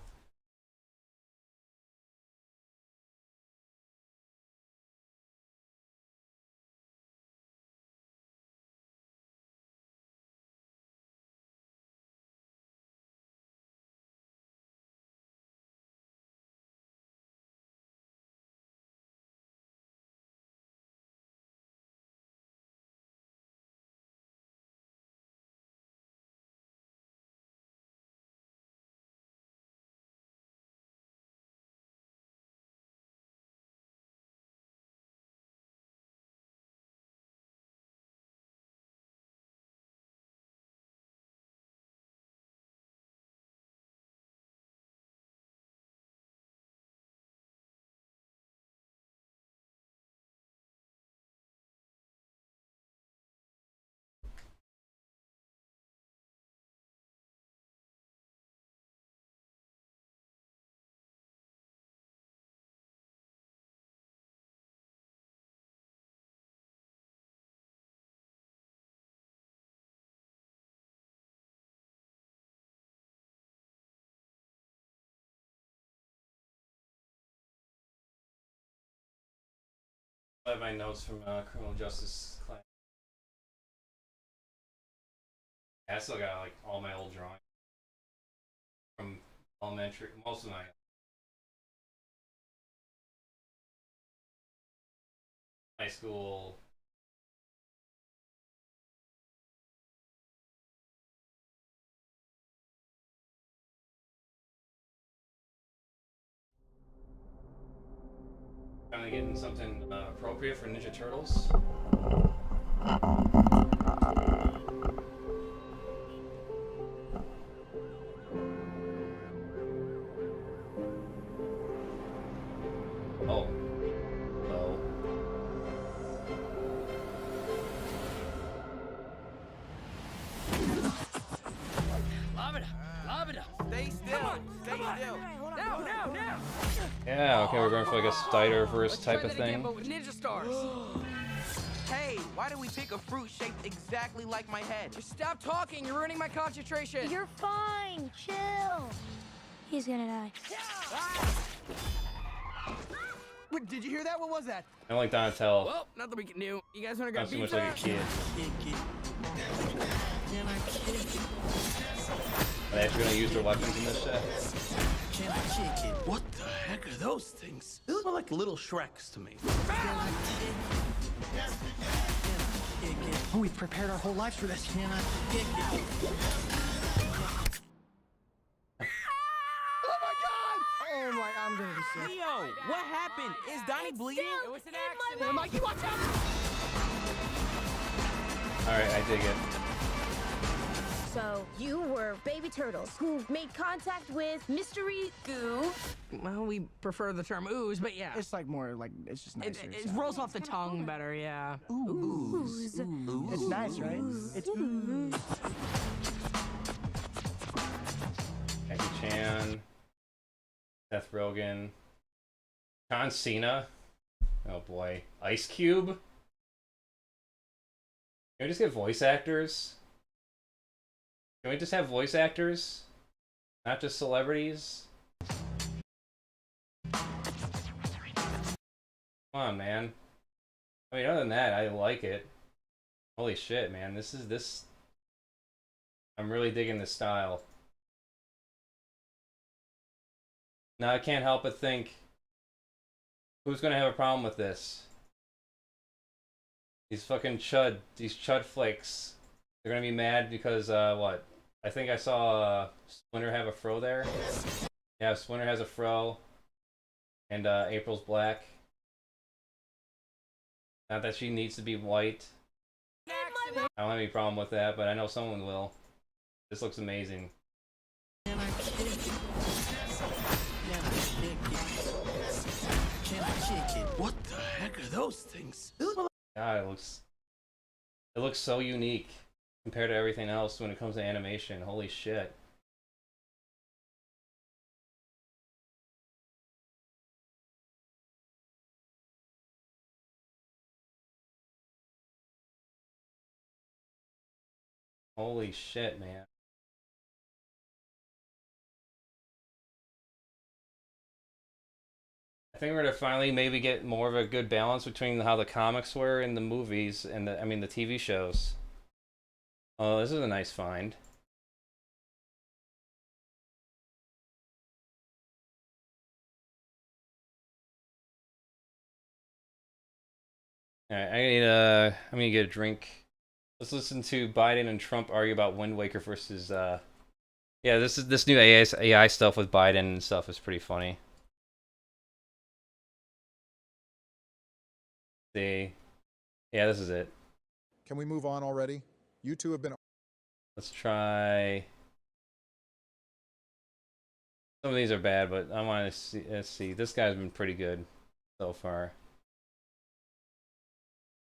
I have my notes from criminal justice class. I still got like all my old drawings from elementary, most of my high school. Finally getting something appropriate for Ninja Turtles. Oh. Hello. Lob it up. Lob it up. Stay still. Stay still. Now. Yeah, okay, we're going for like a Spider-Verse type of thing. But with ninja stars. Hey, why did we pick a fruit shaped exactly like my head? Just stop talking. You're ruining my concentration. You're fine. Chill. He's gonna die. Wait, did you hear that? What was that? I don't like Donatello. Well, nothing we can do. You guys want to go Not too pizza? much like a kid. Are they actually gonna use their weapons in this shit? What the heck are those things? They look more like little Shreks to me. Oh, we've prepared our whole lives for this. Oh my, I'm gonna be sick. Leo, what happened? Is Donnie bleeding? It was an accident. Mikey, watch out! Alright, I dig it. So, you were baby turtles who made contact with mystery goo. Well, we prefer the term ooze, but yeah. It's like more like, it's just nicer. It rolls off the tongue better, yeah. Ooze. It's nice, right? It's ooze. Jackie Chan. Seth Rogen. John Cena. Oh boy. Ice Cube. Can we just get voice actors? Can we just have voice actors? Not just celebrities? Come on, man. I mean, other than that, I like it. Holy shit, man. This... I'm really digging this style. Now I can't help but think, who's gonna have a problem with this? These fucking these chud flicks. They're gonna be mad because, what? I think I saw Splinter have a fro there. Yeah, Splinter has a fro. And April's black. Not that she needs to be white. I don't have any problem with that, but I know someone will. This looks amazing. God, it looks so unique compared to everything else when it comes to animation. Holy shit. Holy shit, man. I think we're gonna finally maybe get more of a good balance between how the comics were in the movies and the TV shows. Oh, this is a nice find. All right, I'm gonna get a drink. Let's listen to Biden and Trump argue about Wind Waker versus yeah, this new AI stuff with Biden and stuff is pretty funny. See, yeah, this is it. Can we move on already? You two have been. Let's try. Some of these are bad, but I want to see. Let's see. This guy's been pretty good so far.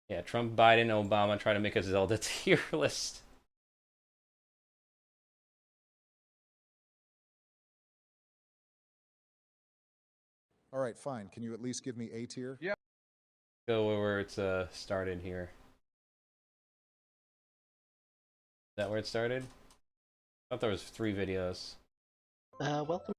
Yeah, Trump, Biden, Obama try to make a Zelda tier list. All right, fine. Can you at least give me A tier? Yeah. Go where it's started here. Is that where it started? I thought there was 3 videos. Welcome.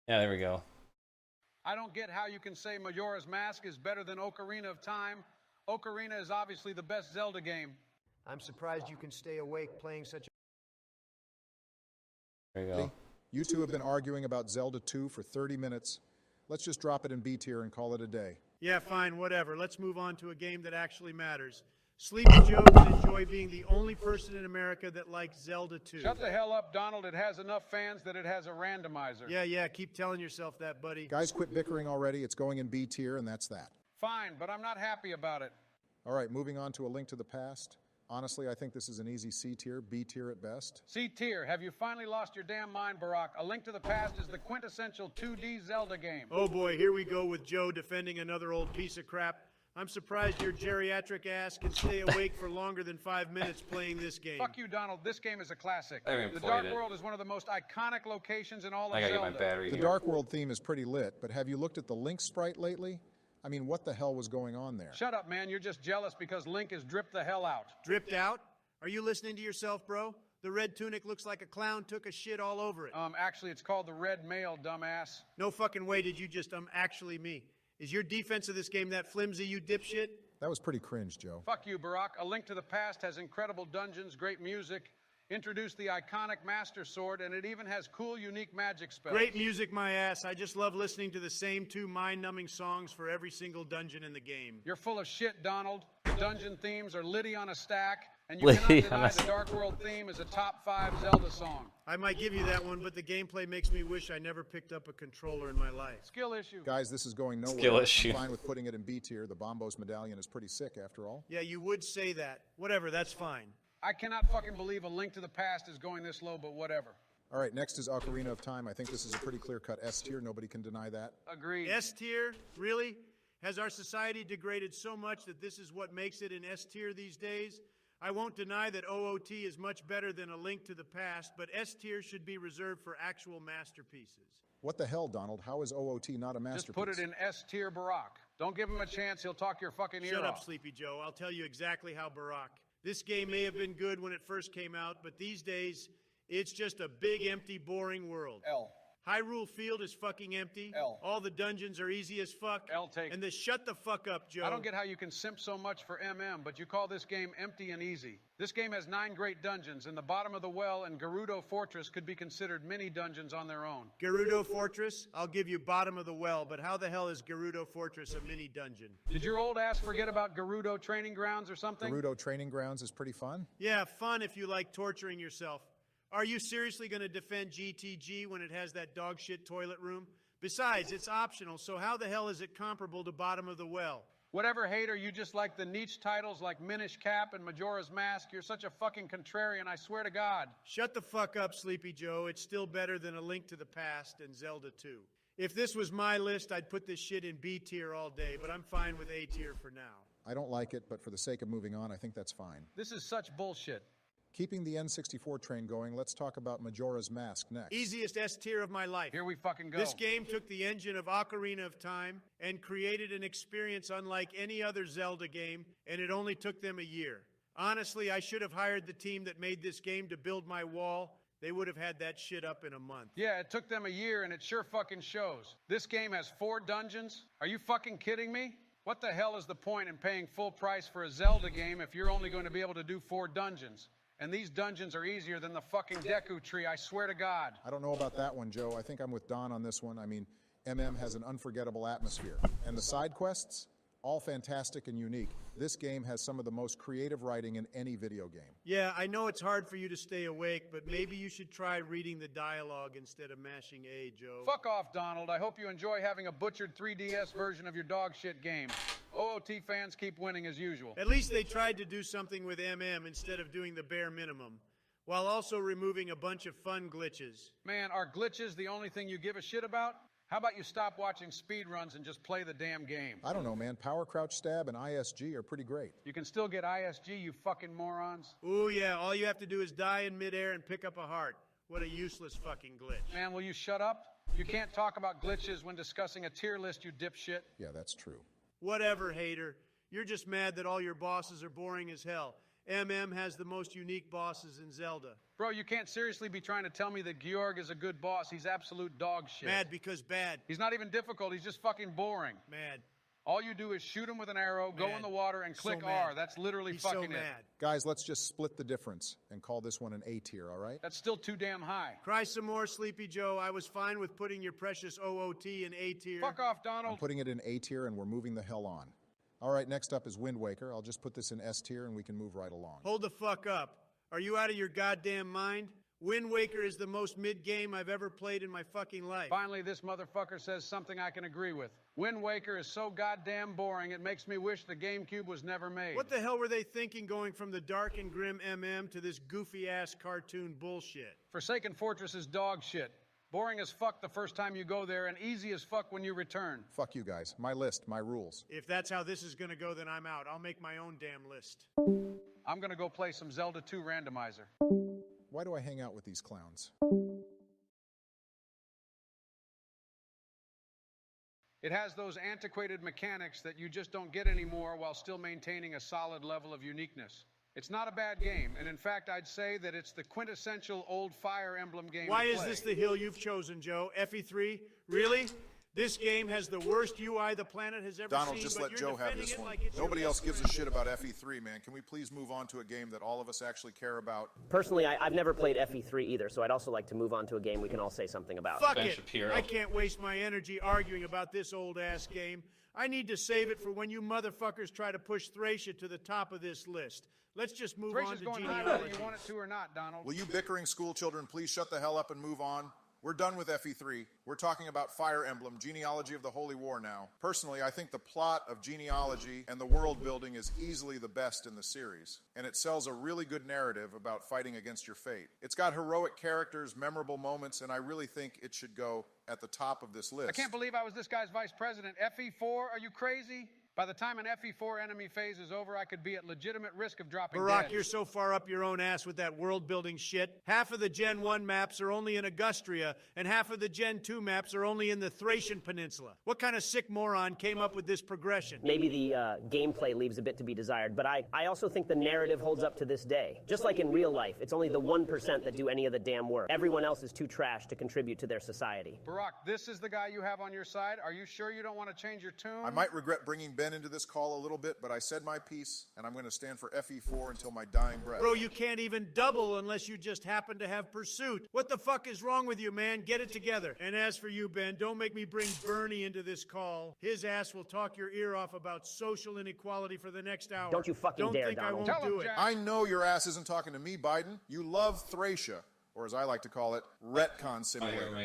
Yeah, there we go. I don't get how you can say Majora's Mask is better than Ocarina of Time. Ocarina is obviously the best Zelda game. I'm surprised you can stay awake playing such a... There you go. You two have been arguing about Zelda 2 for 30 minutes. Let's just drop it in B tier and call it a day. Yeah, fine, whatever. Let's move on to a game that actually matters. Sleepy Joe would enjoy being the only person in America that likes Zelda 2. Shut the hell up, Donald. It has enough fans that it has a randomizer. Yeah, keep telling yourself that, buddy. Guys, quit bickering already. It's going in B tier, and that's that. Fine, but I'm not happy about it. All right, moving on to A Link to the Past. Honestly, I think this is an easy C tier, B tier at best. C tier. Have you finally lost your damn mind, Barack? A Link to the Past is the quintessential 2D Zelda game. Oh boy, here we go with Joe defending another old piece of crap. I'm surprised your geriatric ass can stay awake for longer than 5 minutes playing this game. Fuck you, Donald. This game is a classic. I haven't The played Dark it. World is one of the most iconic locations in all of I gotta Zelda. get my battery The here. Dark World theme is pretty lit, but have you looked at the Link sprite lately? I mean, what the hell was going on there? Shut up, man. You're just jealous because Link is dripped the hell out. Dripped out? Are you listening to yourself, bro? The red tunic looks like a clown took a shit all over it. Actually, it's called the Red Mail, dumbass. No fucking way did you just, actually me. Is your defense of this game that flimsy, you dipshit? That was pretty cringe, Joe. Fuck you, Barack. A Link to the Past has incredible dungeons, great music, introduced the iconic Master Sword, and it even has cool, unique magic spells. Great music, my ass. I just love listening to the same 2 mind-numbing songs for every single dungeon in the game. You're full of shit, Donald. The dungeon themes are litty on a stack, and you cannot deny the Dark World theme is a top 5 Zelda song. I might give you that one, but the gameplay makes me wish I never picked up a controller in my life. Skill issue. Guys, this is going nowhere. Skill issue. I'm fine with putting it in B tier. The Bombos medallion is pretty sick, after all. Yeah, you would say that. Whatever, that's fine. I cannot fucking believe A Link to the Past is going this low, but whatever. All right, next is Ocarina of Time. I think this is a pretty clear-cut S tier. Nobody can deny that. Agreed. S tier? Really? Has our society degraded so much that this is what makes it an S tier these days? I won't deny that OOT is much better than A Link to the Past, but S tier should be reserved for actual masterpieces. What the hell, Donald? How is OOT not a masterpiece? Just put it in S tier, Barack. Don't give him a chance. He'll talk your fucking ear off. Shut up, Sleepy Joe. I'll tell you exactly how Barack. This game may have been good when it first came out, but these days, it's just a big, empty, boring world. L. Hyrule Field is fucking empty. L. All the dungeons are easy as fuck. L take. And shut the fuck up, Joe. I don't get how you can simp so much for MM, but you call this game empty and easy. This game has 9 great dungeons, and the Bottom of the Well and Gerudo Fortress could be considered mini dungeons on their own. Gerudo Fortress? I'll give you Bottom of the Well, but how the hell is Gerudo Fortress a mini dungeon? Did your old ass forget about Gerudo Training Grounds or something? Gerudo Training Grounds is pretty fun. Yeah, fun if you like torturing yourself. Are you seriously going to defend GTG when it has that dog shit toilet room? Besides, it's optional, so how the hell is it comparable to Bottom of the Well? Whatever, hater, you just like the niche titles like Minish Cap and Majora's Mask. You're such a fucking contrarian, I swear to God. Shut the fuck up, Sleepy Joe. It's still better than A Link to the Past and Zelda 2. If this was my list, I'd put this shit in B tier all day, but I'm fine with A tier for now. I don't like it, but for the sake of moving on, I think that's fine. This is such bullshit. Keeping the N64 train going, let's talk about Majora's Mask next. Easiest S tier of my life. Here we fucking go. This game took the engine of Ocarina of Time and created an experience unlike any other Zelda game, and it only took them a year. Honestly, I should have hired the team that made this game to build my wall. They would have had that shit up in a month. Yeah, it took them a year, and it sure fucking shows. This game has 4 dungeons? Are you fucking kidding me? What the hell is the point in paying full price for a Zelda game if you're only going to be able to do 4 dungeons? And these dungeons are easier than the fucking Deku Tree, I swear to God. I don't know about that one, Joe. I think I'm with Don on this one. I mean, MM has an unforgettable atmosphere. And the side quests, all fantastic and unique. This game has some of the most creative writing in any video game. Yeah, I know it's hard for you to stay awake, but maybe you should try reading the dialogue instead of mashing A, Joe. Fuck off, Donald. I hope you enjoy having a butchered 3DS version of your dog shit game. OOT fans keep winning as usual. At least they tried to do something with MM instead of doing the bare minimum, while also removing a bunch of fun glitches. Man, are glitches the only thing you give a shit about? How about you stop watching speedruns and just play the damn game? I don't know, man. Power Crouch Stab and ISG are pretty great. You can still get ISG, you fucking morons. Ooh, yeah, all you have to do is die in midair and pick up a heart. What a useless fucking glitch. Man, will you shut up? You can't talk about glitches when discussing a tier list, you dipshit. Yeah, that's true. Whatever, hater. You're just mad that all your bosses are boring as hell. MM has the most unique bosses in Zelda. Bro, you can't seriously be trying to tell me that Georg is a good boss. He's absolute dog shit. Mad because bad. He's not even difficult. He's just fucking boring. Mad. All you do is shoot him with an arrow, go in the water, and click R. That's literally fucking it. Guys, let's just split the difference and call this one an A tier, all right? That's still too damn high. Cry some more, Sleepy Joe. I was fine with putting your precious OOT in A tier. Fuck off, Donald. I'm putting it in A tier, and we're moving the hell on. All right, next up is Wind Waker. I'll just put this in S tier, and we can move right along. Hold the fuck up. Are you out of your goddamn mind? Wind Waker is the most mid-game I've ever played in my fucking life. Finally, this motherfucker says something I can agree with. Wind Waker is so goddamn boring, it makes me wish the GameCube was never made. What the hell were they thinking going from the dark and grim MM to this goofy-ass cartoon bullshit? Forsaken Fortress is dog shit. Boring as fuck the first time you go there, and easy as fuck when you return. Fuck you guys. My list, my rules. If that's how this is gonna go, then I'm out. I'll make my own damn list. I'm gonna go play some Zelda 2 randomizer. Why do I hang out with these clowns? It has those antiquated mechanics that you just don't get anymore while still maintaining a solid level of uniqueness. It's not a bad game, and in fact, I'd say that it's the quintessential old Fire Emblem game. Why is this the hill you've chosen, Joe? FE3? Really? This game has the worst UI the planet has ever Donald, seen, just but let you're Joe have defending this it one. like it's Nobody your else gives a best shit about FE3, man. Can we please move on to a game that all of us actually care about? Personally, I've never played FE3 either, so I'd also like to move on to a game we can all say something about. Fuck it! I can't waste my energy arguing about this old-ass game. I need to save it for when you motherfuckers try to push Thracia to the top of this list. Let's just move on Thracia's to going higher genealogy. whether you want it to or not, Donald. Will you bickering school children please shut the hell up and move on? We're done with FE3. We're talking about Fire Emblem, Genealogy of the Holy War now. Personally, I think the plot of Genealogy and the world building is easily the best in the series, and it sells a really good narrative about fighting against your fate. It's got heroic characters, memorable moments, and I really think it should go at the top of this list. I can't believe I was this guy's vice president. FE4? Are you crazy? By the time an FE4 enemy phase is over, I could be at legitimate risk of dropping Barack, dead. you're so far up your own ass with that world-building shit. Half of the Gen 1 maps are only in Augustria, and half of the Gen 2 maps are only in the Thracian Peninsula. What kind of sick moron came up with this progression? Maybe the gameplay leaves a bit to be desired, but I also think the narrative holds up to this day. Just like in real life, it's only the 1% that do any of the damn work. Everyone else is too trash to contribute to their society. Barack, this is the guy you have on your side? Are you sure you don't want to change your tune? I might regret bringing Ben into this call a little bit, but I said my piece, and I'm going to stand for FE4 until my dying breath. Bro, you can't even double unless you just happen to have Pursuit. What the fuck is wrong with you, man? Get it together. And as for you, Ben, don't make me bring Bernie into this call. His ass will talk your ear off about social inequality for the next hour. Don't you fucking dare, think Donald. I won't do it. I know your ass isn't talking to me, Biden. You love Thracia, or as I like to call it, Retcon Simulator.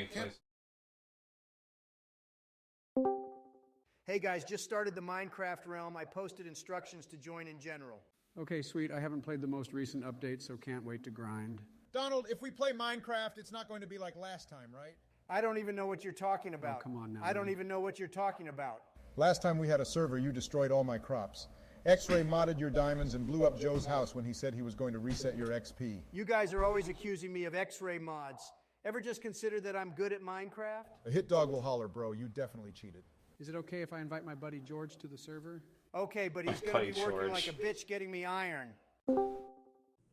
Hey guys, just started the Minecraft realm. I posted instructions to join in general. Okay, sweet. I haven't played the most recent update, so can't wait to grind. Donald, if we play Minecraft, it's not going to be like last time, right? I don't even know what you're talking about. come on now, I don't man. even know what you're talking about. Last time we had a server, you destroyed all my crops. X-Ray modded your diamonds and blew up Joe's house when he said he was going to reset your XP. You guys are always accusing me of X-ray mods. Ever just consider that I'm good at Minecraft? A hit dog will holler, bro. You definitely cheated. Is it okay if I invite my buddy George to the server? Okay, but he's gonna be working like a bitch getting me iron.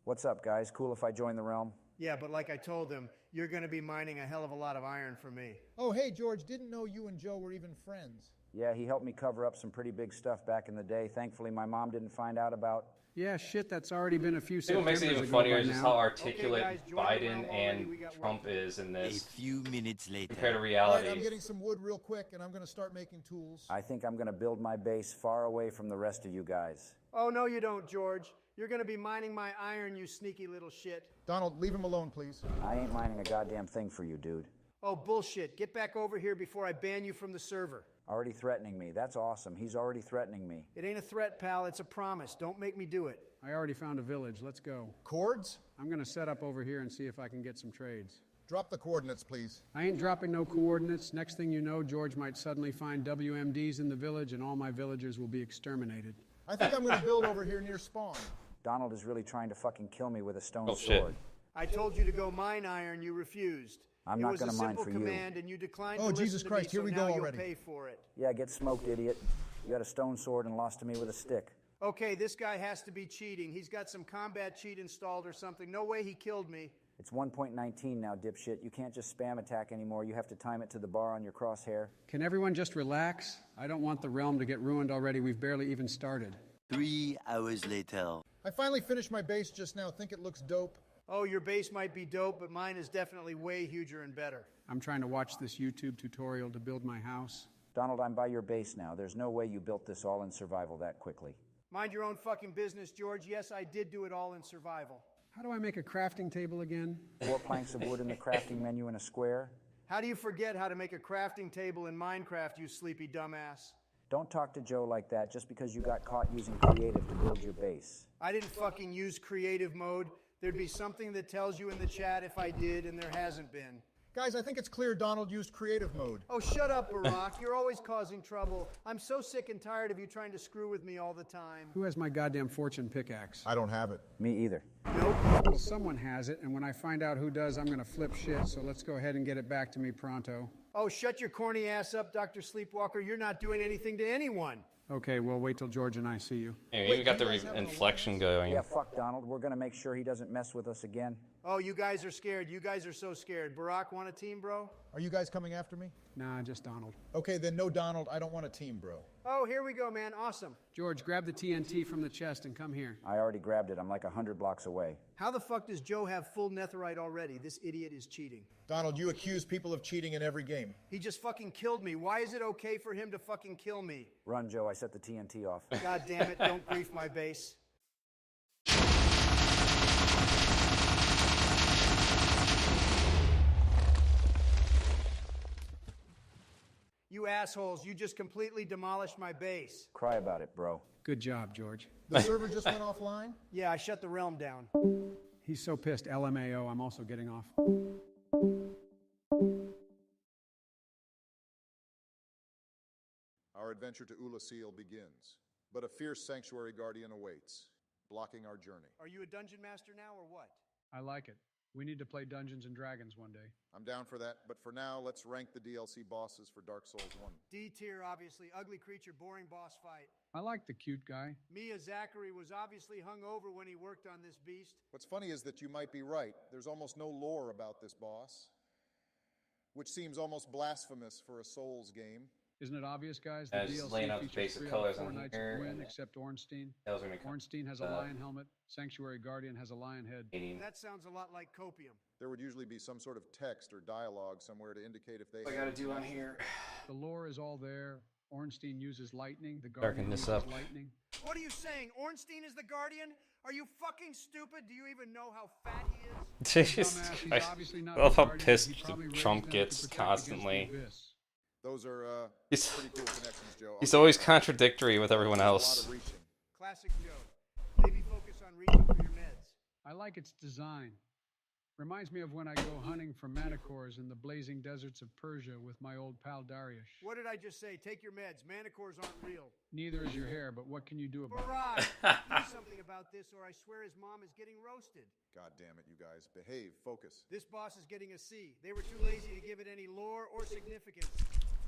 What's up, guys? Cool if I join the realm? Yeah, but like I told him, you're gonna be mining a hell of a lot of iron for me. Oh, hey, George, didn't know you and Joe were even friends. Yeah, he helped me cover up some pretty big stuff back in the day. Thankfully, my mom didn't find out about... Yeah, shit, that's already been a few I think what makes it even Septembers funnier ago is by just now. how articulate Okay, guys, join the Biden room and already. We got Trump is in this. A few minutes later. Compared to All reality. right, I'm getting some wood real quick, and I'm going to start making tools. I think I'm going to build my base far away from the rest of you guys. Oh, no you don't, George. You're gonna be mining my iron, you sneaky little shit. Donald, leave him alone, please. I ain't mining a goddamn thing for you, dude. Oh, bullshit. Get back over here before I ban you from the server. Already threatening me. That's awesome. He's already threatening me. It ain't a threat, pal. It's a promise. Don't make me do it. I already found a village. Let's go. Cords? I'm going to set up over here and see if I can get some trades. Drop the coordinates, please. I ain't dropping no coordinates. Next thing you know, George might suddenly find WMDs in the village and all my villagers will be exterminated. I think I'm going to build over here near spawn. Donald is really trying to fucking kill me with a stone sword. Shit. I told you to go mine iron. You refused. I'm not going to mine for you. command, and you declined Oh, to Jesus listen to Christ, me, here we so go now already. You'll pay for it. Yeah, get smoked, idiot. You got a stone sword and lost to me with a stick. Okay, this guy has to be cheating. He's got some combat cheat installed or something. No way he killed me. It's 1.19 now, dipshit. You can't just spam attack anymore. You have to time it to the bar on your crosshair. Can everyone just relax? I don't want the realm to get ruined already. We've barely even started. 3 hours later. I finally finished my base just now. Think it looks dope? Oh, your base might be dope, but mine is definitely way huger and better. I'm trying to watch this YouTube tutorial to build my house. Donald, I'm by your base now. There's no way you built this all in survival that quickly. Mind your own fucking business, George. Yes, I did do it all in survival. How do I make a crafting table again? 4 planks of wood in the crafting menu in a square. How do you forget how to make a crafting table in Minecraft, you sleepy dumbass? Don't talk to Joe like that just because you got caught using creative to build your base. I didn't fucking use creative mode. There'd be something that tells you in the chat if I did, and there hasn't been. Guys, I think it's clear Donald used creative mode. Oh, shut up, Barack. You're always causing trouble. I'm so sick and tired of you trying to screw with me all the time. Who has my goddamn fortune pickaxe? I don't have it. Me either. Nope. Well, someone has it, and when I find out who does, I'm going to flip shit, so let's go ahead and get it back to me pronto. Oh, shut your corny ass up, Dr. Sleepwalker. You're not doing anything to anyone. Okay, well, wait till George and I see you. Yeah, you even got the inflection going. Yeah, fuck Donald. We're going to make sure he doesn't mess with us again. Oh, you guys are scared. You guys are so scared. Barack, want a team, bro? Are you guys coming after me? Nah, just Donald. Okay, then no Donald. I don't want a team, bro. Oh, here we go, man. Awesome. George, grab the TNT from the chest and come here. I already grabbed it. I'm like 100 blocks away. How the fuck does Joe have full netherite already? This idiot is cheating. Donald, you accuse people of cheating in every game. He just fucking killed me. Why is it okay for him to fucking kill me? Run, Joe. I set the TNT off. God damn it. Don't grief my base. You assholes, you just completely demolished my base. Cry about it, bro. Good job, George. The server just went offline? Yeah, I shut the realm down. He's so pissed. LMAO, I'm also getting off. Our adventure to Ula Seal begins, but a fierce sanctuary guardian awaits, blocking our journey. Are you a dungeon master now or what? I like it. We need to play Dungeons and Dragons one day. I'm down for that, but for now, let's rank the DLC bosses for Dark Souls 1. D tier, obviously. Ugly creature, boring boss fight. I like the cute guy. Mia Zachary was obviously hung over when he worked on this beast. What's funny is that you might be right. There's almost no lore about this boss, which seems almost blasphemous for a Souls game. Isn't it obvious, guys? Yeah, The just DLC laying out features basic 3 out colors of 4 on Knights here, of Gwyn, and except Ornstein. Tails are gonna come Ornstein has a lion helmet. Sanctuary Guardian has a lion head. That sounds a lot like copium. There would usually be some sort of text or dialogue somewhere to indicate if they... What I gotta do on here? The lore is all there. Ornstein uses lightning. The Darken Guardian this uses up. lightning. What are you saying? Ornstein is the Guardian? Are you fucking stupid? Do you even know how fat he is? Jesus Dumbass, he's Christ. obviously not I love the how Guardian. pissed He probably Trump raised them to gets protect constantly. against the abyss. Those are He's- pretty cool connections, Joe. He's always contradictory with everyone There's else. A lot of reaching. Classic Joe. Maybe focus on reaching for your meds. I like its design. Reminds me of when I go hunting for manticores in the blazing deserts of Persia with my old pal Darius. What did I just say? Take your meds. Manticores aren't real. Neither is your hair, but what can you do about Barack, it? do something about this or I swear his mom is getting roasted. God damn it, you guys. Behave. Focus. This boss is getting a C. They were too lazy to give it any lore or significance.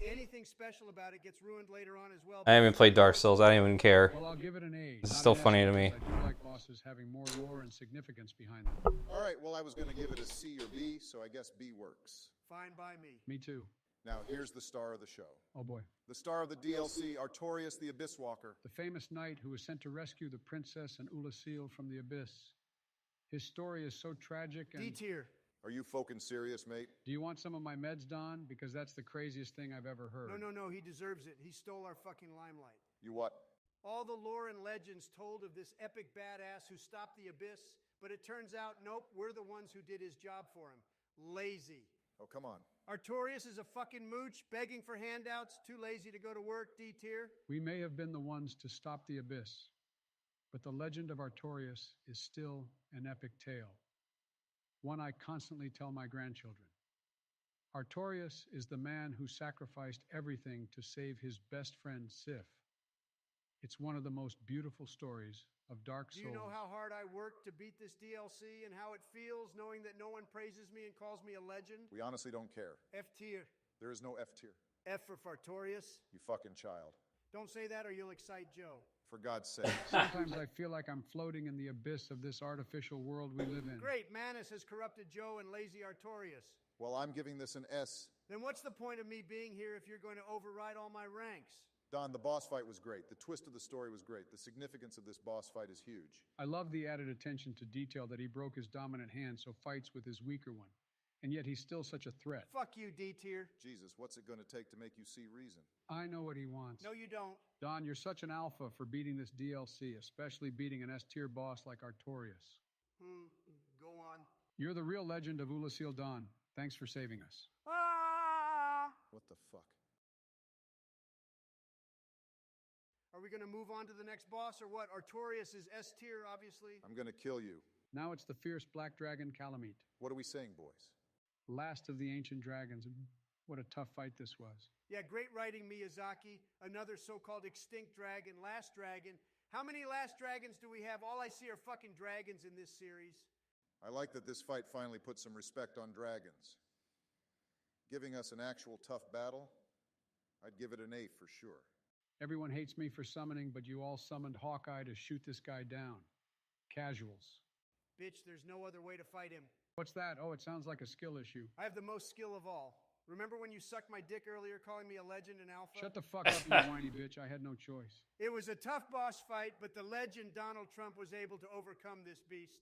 Anything special about it gets ruined later on as well. I haven't played Dark Souls. I don't even care. Well, I'll give it an A. It's Not still an S, funny to me. because I do like bosses having more lore and significance behind them. All right, well, I was going to give it a C or B, so I guess B works. Fine by me. Me too. Now, here's the star of the show. Oh boy. The star of the DLC, Artorias the Abyss Walker. The famous knight who was sent to rescue the princess and Ulasil from the abyss. His story is so tragic and... D-tier. Are you fucking serious, mate? Do you want some of my meds, Don? Because that's the craziest thing I've ever heard. No, he deserves it. He stole our fucking limelight. You what? All the lore and legends told of this epic badass who stopped the abyss, but it turns out, nope, we're the ones who did his job for him. Lazy. Oh, come on. Artorias is a fucking mooch, begging for handouts, too lazy to go to work, D-tier. We may have been the ones to stop the abyss, but the legend of Artorias is still an epic tale. One I constantly tell my grandchildren. Artorias is the man who sacrificed everything to save his best friend Sif. It's one of the most beautiful stories of Dark Souls. Do you know how hard I worked to beat this DLC and how it feels knowing that no one praises me and calls me a legend? We honestly don't care. F-tier. There is no F tier. F for Fartorius. You fucking child. Don't say that or you'll excite Joe. For God's sake. Sometimes I feel like I'm floating in the abyss of this artificial world we live in. Great, Manus has corrupted Joe and lazy Artorias. Well, I'm giving this an S. Then what's the point of me being here if you're going to override all my ranks? Don, the boss fight was great. The twist of the story was great. The significance of this boss fight is huge. I love the added attention to detail that he broke his dominant hand so fights with his weaker one. And yet he's still such a threat. Fuck you, D-tier. Jesus, what's it going to take to make you see reason? I know what he wants. No, you don't. Don, you're such an alpha for beating this DLC, especially beating an S-tier boss like Artorias. Go on. You're the real legend of Ulasil Don. Thanks for saving us. Ah! What the fuck? Are we going to move on to the next boss or what? Artorias is S-tier, obviously. I'm going to kill you. Now it's the fierce black dragon Calamite. What are we saying, boys? Last of the ancient dragons. What a tough fight this was. Yeah, great writing, Miyazaki. Another so-called extinct dragon, Last Dragon. How many Last Dragons do we have? All I see are fucking dragons in this series. I like that this fight finally put some respect on dragons. Giving us an actual tough battle, I'd give it an A for sure. Everyone hates me for summoning, but you all summoned Hawkeye to shoot this guy down. Casuals. Bitch, there's no other way to fight him. What's that? Oh, it sounds like a skill issue. I have the most skill of all. Remember when you sucked my dick earlier calling me a legend and alpha? Shut the fuck up, you whiny bitch. I had no choice. It was a tough boss fight, but the legend Donald Trump was able to overcome this beast.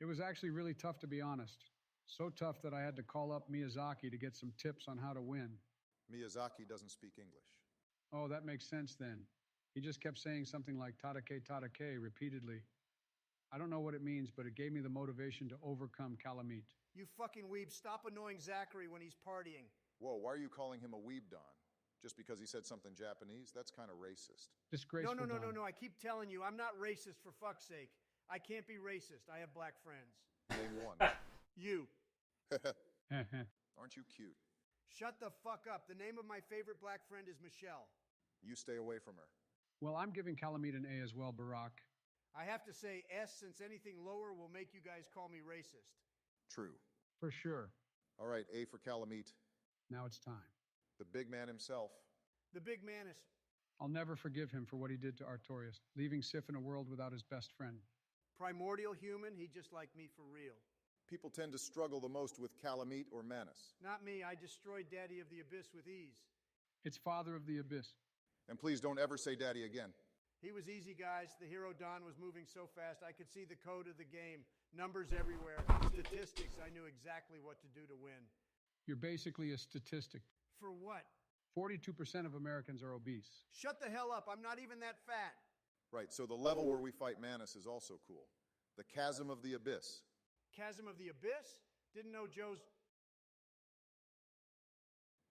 It was actually really tough, to be honest. So tough that I had to call up Miyazaki to get some tips on how to win. Miyazaki doesn't speak English. Oh, that makes sense then. He just kept saying something like Tadake repeatedly. I don't know what it means, but it gave me the motivation to overcome Calamite. You fucking weeb, stop annoying Zachary when he's partying. Whoa, why are you calling him a weeb, Don? Just because he said something Japanese? That's kind of racist. Disgraceful, No, I keep telling you, I'm not racist for fuck's sake. I can't be racist. I have black friends. Name one. You. Aren't you cute? Shut the fuck up. The name of my favorite black friend is Michelle. You stay away from her. Well, I'm giving Calamite an A as well, Barack. I have to say S since anything lower will make you guys call me racist. True. For sure. All right, A for Calamite. Now it's time. The big man himself. The big man is... I'll never forgive him for what he did to Artorias, leaving Sif in a world without his best friend. Primordial human, he just like me for real. People tend to struggle the most with Calamite or Manus. Not me, I destroyed Daddy of the Abyss with ease. It's Father of the Abyss. And please don't ever say Daddy again. He was easy, guys. The hero Don was moving so fast I could see the code of the game. Numbers everywhere. Statistics, I knew exactly what to do to win. You're basically a statistic. For what? 42% of Americans are obese. Shut the hell up, I'm not even that fat. Right, so the level where we fight Manus is also cool. The Chasm of the Abyss. Chasm of the Abyss? Didn't know Joe's...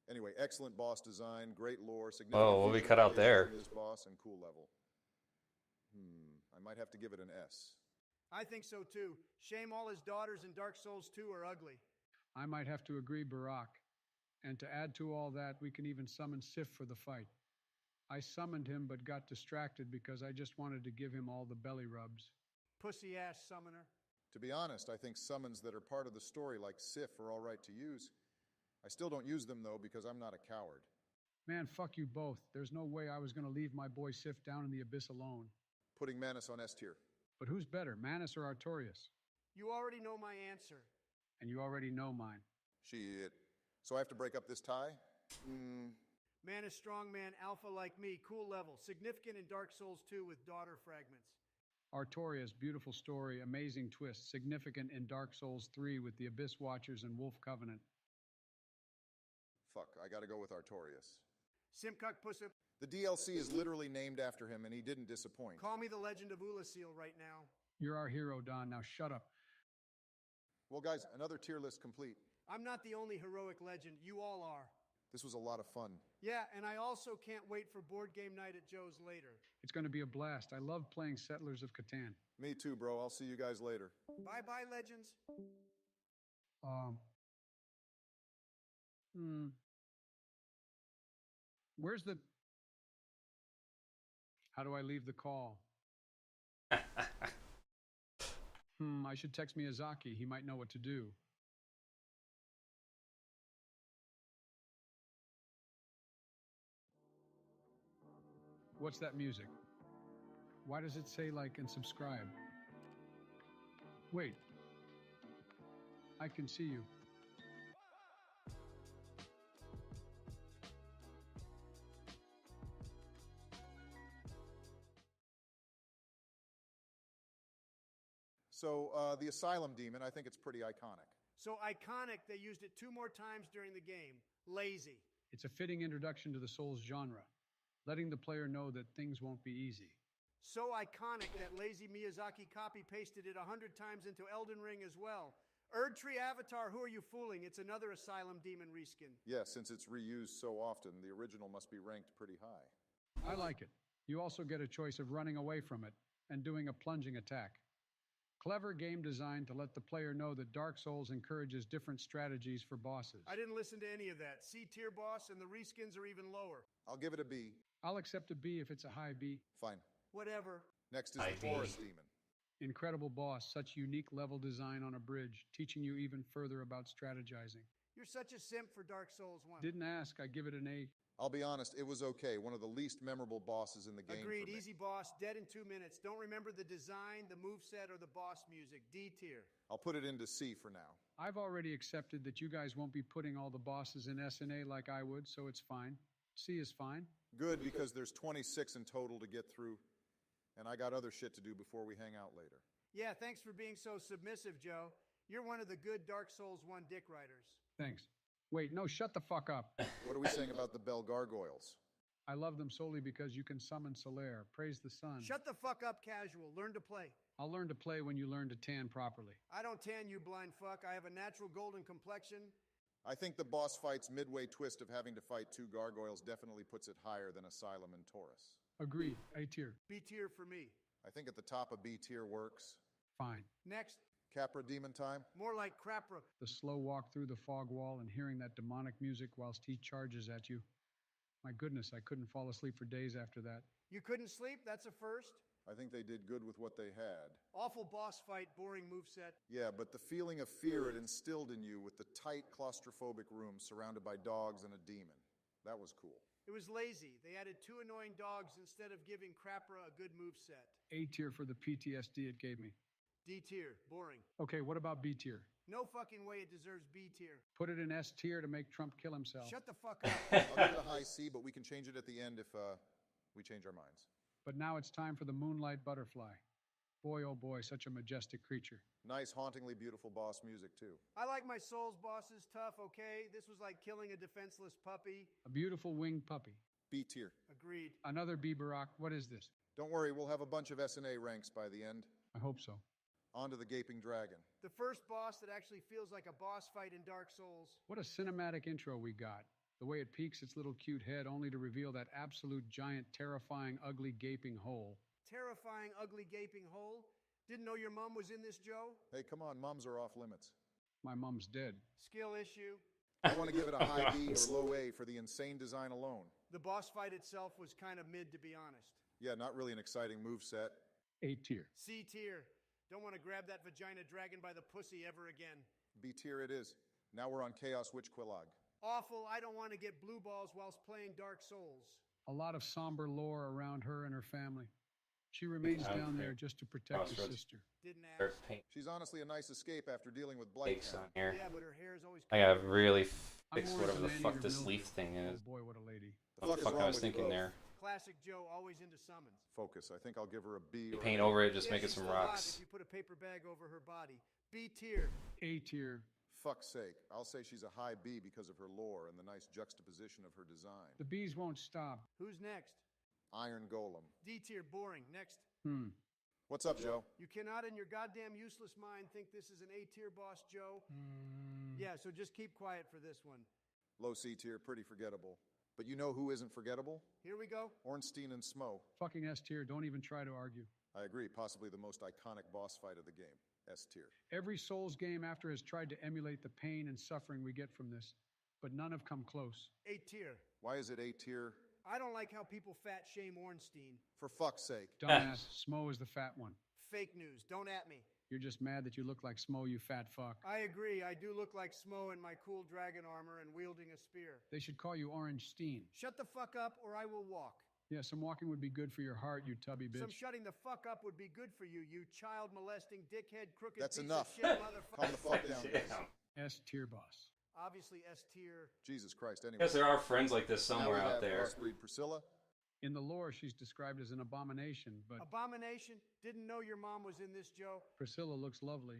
Anyway, excellent boss design, great lore, Oh, what we cut out there? This boss and cool level. I might have to give it an S. I think so too. Shame all his daughters in Dark Souls 2 are ugly. I might have to agree, Barack. And to add to all that, we can even summon Sif for the fight. I summoned him but got distracted because I just wanted to give him all the belly rubs. Pussy-ass summoner. To be honest, I think summons that are part of the story, like Sif, are all right to use. I still don't use them, though, because I'm not a coward. Man, fuck you both. There's no way I was going to leave my boy Sif down in the abyss alone. Putting Manus on S tier. But who's better, Manus or Artorias? You already know my answer. And you already know mine. Shit. So I have to break up this tie? Man is strong man, alpha like me, cool level, significant in Dark Souls 2 with daughter fragments. Artorias, beautiful story, amazing twist, significant in Dark Souls 3 with the Abyss Watchers and Wolf Covenant. Fuck, I gotta go with Artorias. Simcock Pussy. The DLC is literally named after him, and he didn't disappoint. Call me the Legend of Ulasil right now. You're our hero, Don. Now shut up. Well, guys, another tier list complete. I'm not the only heroic legend. You all are. This was a lot of fun. Yeah, and I also can't wait for board game night at Joe's later. It's going to be a blast. I love playing Settlers of Catan. Me too, bro. I'll see you guys later. Bye-bye, legends. Where's the... How do I leave the call? I should text Miyazaki. He might know what to do. What's that music? Why does it say like and subscribe? Wait. I can see you. So, the Asylum Demon, I think it's pretty iconic. So iconic, they used it 2 more times during the game. Lazy. It's a fitting introduction to the Souls genre, letting the player know that things won't be easy. So iconic that lazy Miyazaki copy-pasted it 100 times into Elden Ring as well. Erdtree Avatar, who are you fooling? It's another Asylum Demon reskin. Yeah, since it's reused so often, the original must be ranked pretty high. I like it. You also get a choice of running away from it and doing a plunging attack. Clever game design to let the player know that Dark Souls encourages different strategies for bosses. I didn't listen to any of that. C-tier boss, and the reskins are even lower. I'll give it a B. I'll accept a B if it's a high B. Fine. Whatever. Next is the Forest Demon. Incredible boss, such unique level design on a bridge, teaching you even further about strategizing. You're such a simp for Dark Souls 1. Didn't ask, I give it an A. I'll be honest, it was okay. One of the least memorable bosses in the game. Agreed, easy boss, dead in 2 minutes. Don't remember the design, the moveset, or the boss music. D tier. I'll put it into C for now. I've already accepted that you guys won't be putting all the bosses in S&A like I would, so it's fine. C is fine. Good, because there's 26 in total to get through, and I got other shit to do before we hang out later. Yeah, thanks for being so submissive, Joe. You're one of the good Dark Souls 1 dick writers. Thanks. Wait, no, shut the fuck up. What are we saying about the Bell Gargoyles? I love them solely because you can summon Solaire. Praise the sun. Shut the fuck up, casual. Learn to play. I'll learn to play when you learn to tan properly. I don't tan, you blind fuck. I have a natural golden complexion. I think the boss fight's midway twist of having to fight 2 gargoyles definitely puts it higher than Asylum and Taurus. Agreed. A tier. B tier for me. I think at the top of B tier works. Fine. Next. Capra Demon time? More like Crapra. The slow walk through the fog wall and hearing that demonic music whilst he charges at you. My goodness, I couldn't fall asleep for days after that. You couldn't sleep? That's a first? I think they did good with what they had. Awful boss fight, boring moveset. Yeah, but the feeling of fear it instilled in you with the tight, claustrophobic room surrounded by dogs and a demon. That was cool. It was lazy. They added 2 annoying dogs instead of giving Crapra a good moveset. A tier for the PTSD it gave me. D tier, boring. Okay, what about B tier? No fucking way it deserves B tier. Put it in S tier to make Trump kill himself. Shut the fuck up. I'll give it a high C, but we can change it at the end if we change our minds. But now it's time for the Moonlight Butterfly. Boy, oh boy, such a majestic creature. Nice, hauntingly beautiful boss music, too. I like my Souls bosses tough, okay? This was like killing a defenseless puppy. A beautiful winged puppy. B tier. Agreed. Another B, Barack. What is this? Don't worry, we'll have a bunch of S&A ranks by the end. I hope so. On to the Gaping Dragon. The first boss that actually feels like a boss fight in Dark Souls. What a cinematic intro we got. The way it peeks its little cute head only to reveal that absolute giant, terrifying, ugly, gaping hole. Terrifying, ugly, gaping hole? Didn't know your mom was in this, Joe? Hey, come on, moms are off limits. My mom's dead. Skill issue. I want to give it a high B or low A for the insane design alone. The boss fight itself was kind of mid, to be honest. Yeah, not really an exciting move set. A tier. C tier. Don't want to grab that vagina dragon by the pussy ever again. B tier it is. Now we're on Chaos Witch Quillag. Awful. I don't want to get blue balls whilst playing Dark Souls. A lot of somber lore around her and her family. She remains down there just to protect her sister. Didn't ask. She's honestly a nice escape after dealing with blight. On here. Yeah, but her hair is always. I gotta really fix whatever the fuck this leaf thing is. Oh boy, what a lady. What the fuck I was thinking there. Classic Joe, always into summons. Focus. I think I'll give her a B. You paint over it, just make it she's some still hot rocks. If you put a paper bag over her body. B tier. A tier. Fuck's sake. I'll say she's a high B because of her lore and the nice juxtaposition of her design. The bees won't stop. Who's next? Iron Golem. D tier, boring. Next. What's up, Joe? You cannot in your goddamn useless mind think this is an A tier boss, Joe. Yeah, so just keep quiet for this one. Low C tier, pretty forgettable. But you know who isn't forgettable? Here we go. Ornstein and Smo. Fucking S tier, don't even try to argue. I agree, possibly the most iconic boss fight of the game. S tier. Every Souls game after has tried to emulate the pain and suffering we get from this, but none have come close. A tier. Why is it A tier? I don't like how people fat shame Ornstein. For fuck's sake. Dumbass, Smo is the fat one. Fake news. Don't at me. You're just mad that you look like Smo, you fat fuck. I agree. I do look like Smo in my cool dragon armor and wielding a spear. They should call you Orange Steen. Shut the fuck up or I will walk. Yeah, some walking would be good for your heart, you tubby bitch. Some shutting the fuck up would be good for you, you child molesting, dickhead, crooked That's piece enough. of shit motherfucker. Calm the fuck down, guys. S tier boss. Obviously S tier. Jesus Christ, anyway. Yes, there are friends like this somewhere Now we out there. Crossbreed Priscilla. In the lore, she's described as an abomination, but Abomination? Didn't know your mom was in this, Joe. Priscilla looks lovely.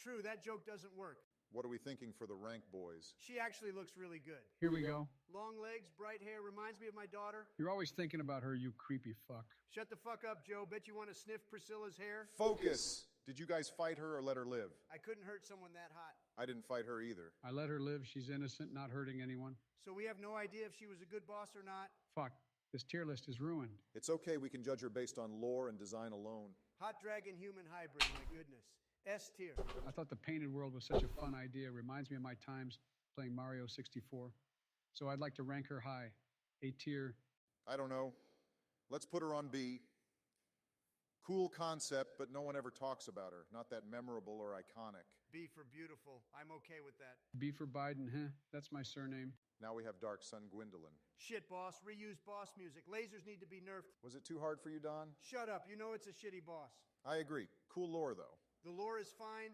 True, that joke doesn't work. What are we thinking for the rank boys? She actually looks really good. Here we go. Long legs, bright hair, reminds me of my daughter. You're always thinking about her, you creepy fuck. Shut the fuck up, Joe. Bet you want to sniff Priscilla's hair? Focus! Did you guys fight her or let her live? I couldn't hurt someone that hot. I didn't fight her either. I let her live. She's innocent, not hurting anyone. So we have no idea if she was a good boss or not. Fuck. This tier list is ruined. It's okay, we can judge her based on lore and design alone. Hot dragon human hybrid, my goodness. S tier. I thought the painted world was such a fun idea. Reminds me of my times playing Mario 64. So I'd like to rank her high. A tier. I don't know. Let's put her on B. Cool concept, but no one ever talks about her. Not that memorable or iconic. B for beautiful. I'm okay with that. B for Biden, huh? That's my surname. Now we have Dark Sun Gwendolyn. Shit, boss. Reuse boss music. Lasers need to be nerfed. Was it too hard for you, Don? Shut up. You know it's a shitty boss. I agree. Cool lore, though. The lore is fine,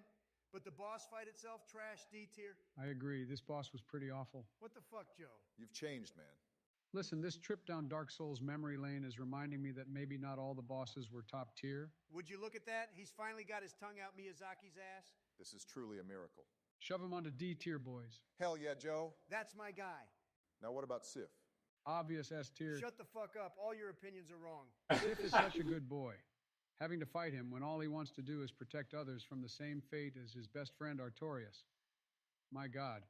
but the boss fight itself, trash, D tier. I agree. This boss was pretty awful. What the fuck, Joe? You've changed, man. Listen, this trip down Dark Souls memory lane is reminding me that maybe not all the bosses were top tier. Would you look at that? He's finally got his tongue out Miyazaki's ass. This is truly a miracle. Shove him onto D tier, boys. Hell yeah, Joe. That's my guy. Now what about Sif? Obvious S tier. Shut the fuck up. All your opinions are wrong. Sif is such a good boy. Having to fight him when all he wants to do is protect others from the same fate as his best friend Artorias. My God.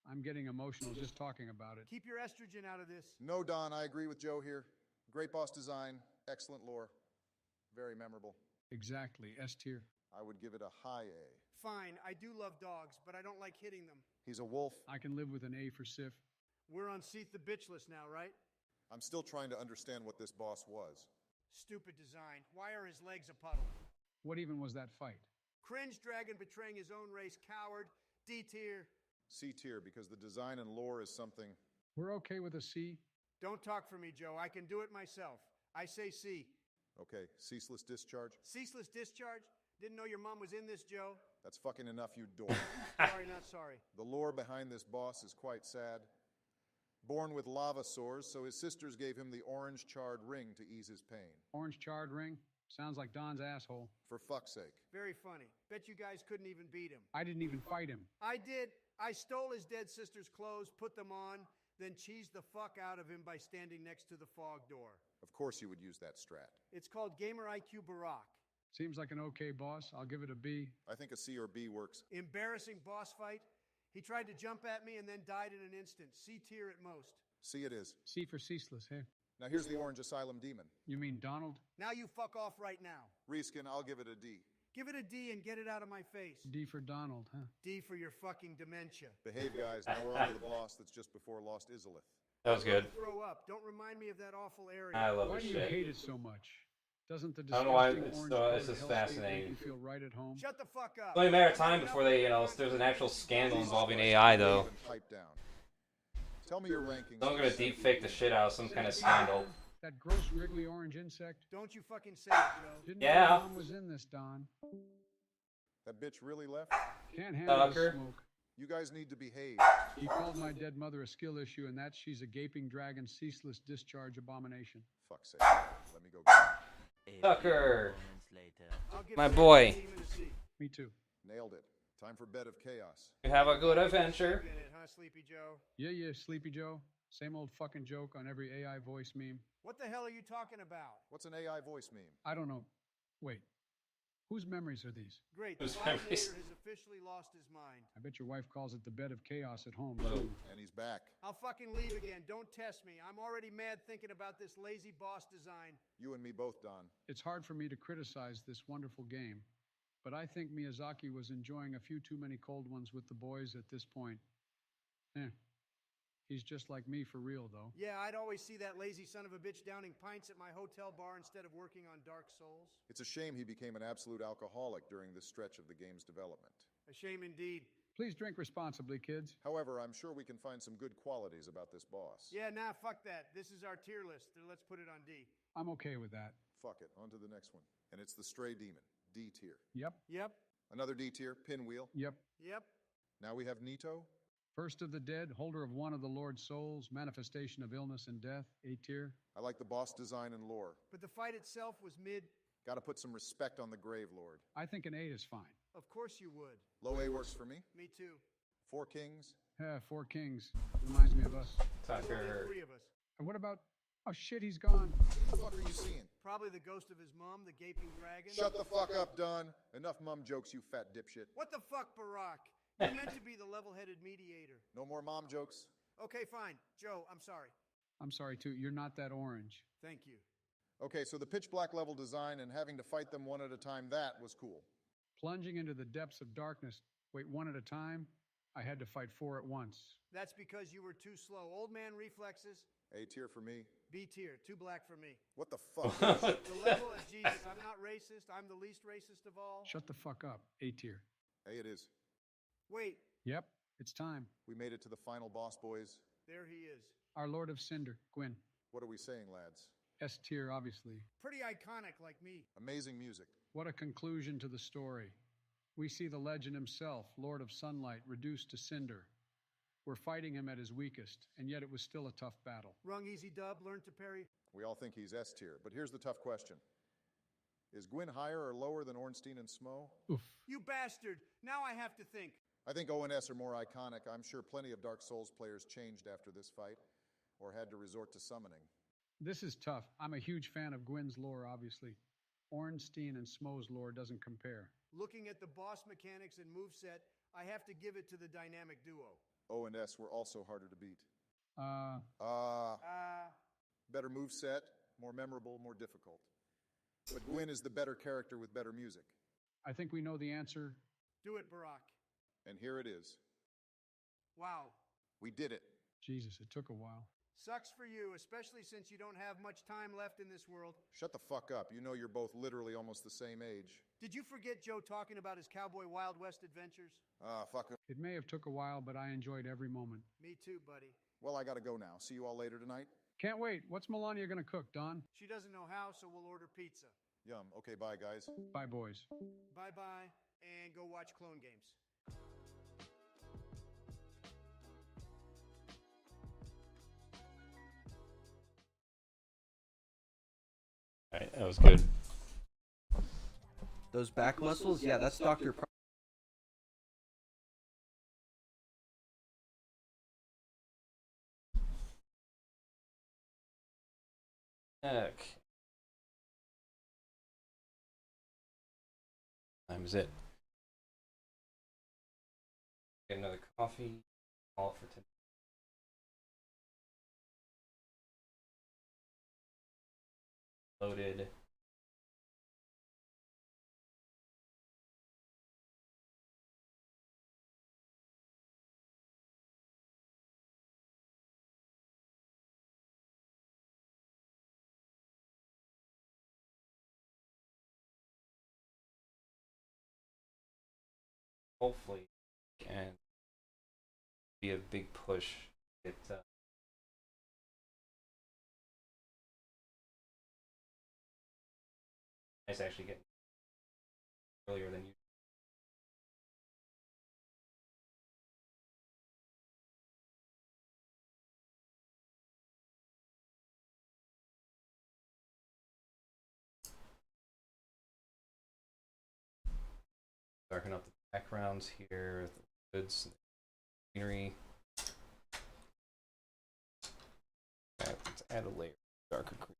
I'm getting emotional just talking about it. Keep your estrogen out of this. No, Don, I agree with Joe here. Great boss design, excellent lore, very memorable. Exactly, S tier. I would give it a high A. Fine, I do love dogs, but I don't like hitting them. He's a wolf. I can live with an A for Sif. We're on Seath the Bitch list now, right? I'm still trying to understand what this boss was. Stupid design. Why are his legs a puddle? What even was that fight? Cringe dragon betraying his own race, coward. D tier. C tier, because the design and lore is something. We're okay with a C. Don't talk for me, Joe. I can do it myself. I say C. Okay, ceaseless discharge. Ceaseless discharge? Didn't know your mom was in this, Joe. That's fucking enough, you dork. Sorry, not sorry. The lore behind this boss is quite sad. Born with lava sores, so his sisters gave him the orange charred ring to ease his pain. Orange charred ring? Sounds like Don's asshole. For fuck's sake. Very funny. Bet you guys couldn't even beat him. I didn't even fight him. I did. I stole his dead sister's clothes, put them on, then cheesed the fuck out of him by standing next to the fog door. Of course you would use that strat. It's called Gamer IQ Barack. Seems like an okay boss. I'll give it a B. I think a C or B works. Embarrassing boss fight. He tried to jump at me and then died in an instant. C tier at most. C it is. C for ceaseless, hey? Now here's the Orange Asylum Demon. You mean Donald? Now you fuck off right now. Reskin, I'll give it a D. Give it a D and get it out of my face. D for Donald, huh? D for your fucking dementia. Behave, guys. Now we're on to the boss that's just before Lost Izalith. That was good. Throw up. Don't remind me of that awful area. I love Why this do you shit. hate it so much? Doesn't the I don't know why disgusting it's orange just hellscape fascinating. make you feel right at home? Shut the fuck up. It's only a matter of time before they, there's an actual scandal involving AI, though. Pipe down. Tell me your rankings. Someone's gonna deep fake the shit out of some kind of scandal. That gross wriggly orange insect? Don't you fucking say it, Joe. Didn't Yeah. know your mom was in this, Don. That bitch really left? Can't handle the smoke. You guys need to behave. He called my dead mother a skill issue, and that she's a gaping dragon, ceaseless discharge abomination. Fuck's sake. Let me go get him. Tucker! My boy. Me too. Nailed it. Time for Bed of Chaos. You have a good adventure. Huh, Sleepy Joe? Yeah, Sleepy Joe. Same old fucking joke on every AI voice meme. What the hell are you talking about? What's an AI voice meme? I don't know. Wait. Whose memories are these? Great. The Whose violator memories? has officially lost his mind. I bet your wife calls it the bed of chaos at home, Oh. too. And he's back. I'll fucking leave again. Don't test me. I'm already mad thinking about this lazy boss design. You and me both, Don. It's hard for me to criticize this wonderful game, but I think Miyazaki was enjoying a few too many cold ones with the boys at this point. He's just like me for real, though. Yeah, I'd always see that lazy son of a bitch downing pints at my hotel bar instead of working on Dark Souls. It's a shame he became an absolute alcoholic during this stretch of the game's development. A shame indeed. Please drink responsibly, kids. However, I'm sure we can find some good qualities about this boss. Yeah, nah, fuck that. This is our tier list. Let's put it on D. I'm okay with that. Fuck it. On to the next one. And it's the Stray Demon. D tier. Yep. Yep. Another D tier. Pinwheel. Yep. Yep. Now we have Nito. First of the dead, holder of one of the Lord's souls, manifestation of illness and death, A tier. I like the boss design and lore. But the fight itself was mid. Gotta put some respect on the Grave Lord. I think an 8 is fine. Of course you would. Low A works for me. Me too. 4 Kings. Yeah, 4 kings. Reminds me of us. Tucker. 3 of us. And what about... Oh, shit, he's gone. What the fuck are you seeing? Probably the ghost of his mom, the gaping dragon. Shut the fuck up, Don. Enough mom jokes, you fat dipshit. What the fuck, Barack? You're meant to be the level-headed mediator. No more mom jokes. Okay, fine. Joe, I'm sorry. I'm sorry, too. You're not that orange. Thank you. Okay, so the pitch black level design and having to fight them one at a time, that was cool. Plunging into the depths of darkness. Wait, one at a time? I had to fight 4 at once. That's because you were too slow. Old man reflexes. A tier for me. B tier. Too black for me. What the fuck? The level of Jesus. I'm not racist. I'm the least racist of all. Shut the fuck up. A tier. A it is. Wait. Yep, it's time. We made it to the final boss, boys. There he is. Our Lord of Cinder, Gwyn. What are we saying, lads? S tier, obviously. Pretty iconic like me. Amazing music. What a conclusion to the story. We see the legend himself, Lord of Sunlight, reduced to cinder. We're fighting him at his weakest, and yet it was still a tough battle. Rung easy dub, learn to parry. We all think he's S tier, but here's the tough question. Is Gwyn higher or lower than Ornstein and Smo? Oof. You bastard! Now I have to think. I think O and S are more iconic. I'm sure plenty of Dark Souls players changed after this fight, or had to resort to summoning. This is tough. I'm a huge fan of Gwyn's lore, obviously. Ornstein and Smo's lore doesn't compare. Looking at the boss mechanics and moveset, I have to give it to the dynamic duo. O and S were also harder to beat. Better moveset, more memorable, more difficult. But Gwyn is the better character with better music. I think we know the answer. Do it, Barack. And here it is. Wow. We did it. Jesus, it took a while. Sucks for you, especially since you don't have much time left in this world. Shut the fuck up. You know you're both literally almost the same age. Did you forget Joe talking about his Cowboy Wild West adventures? Fuck it. It may have took a while, but I enjoyed every moment. Me too, buddy. Well, I gotta go now. See you all later tonight. Can't wait. What's Melania gonna cook, Don? She doesn't know how, so we'll order pizza. Yum. Okay, bye, guys. Bye, boys. Bye-bye, and go watch Clone Games. Alright, that was good. Those back muscles? Yeah, that's Dr. Okay. Time is it. Get another coffee. All for today. loaded. Hopefully, can be a big push. It nice actually getting earlier than usual. Darken up the backgrounds here, the woods, the greenery. Alright, let's add a layer of darker green.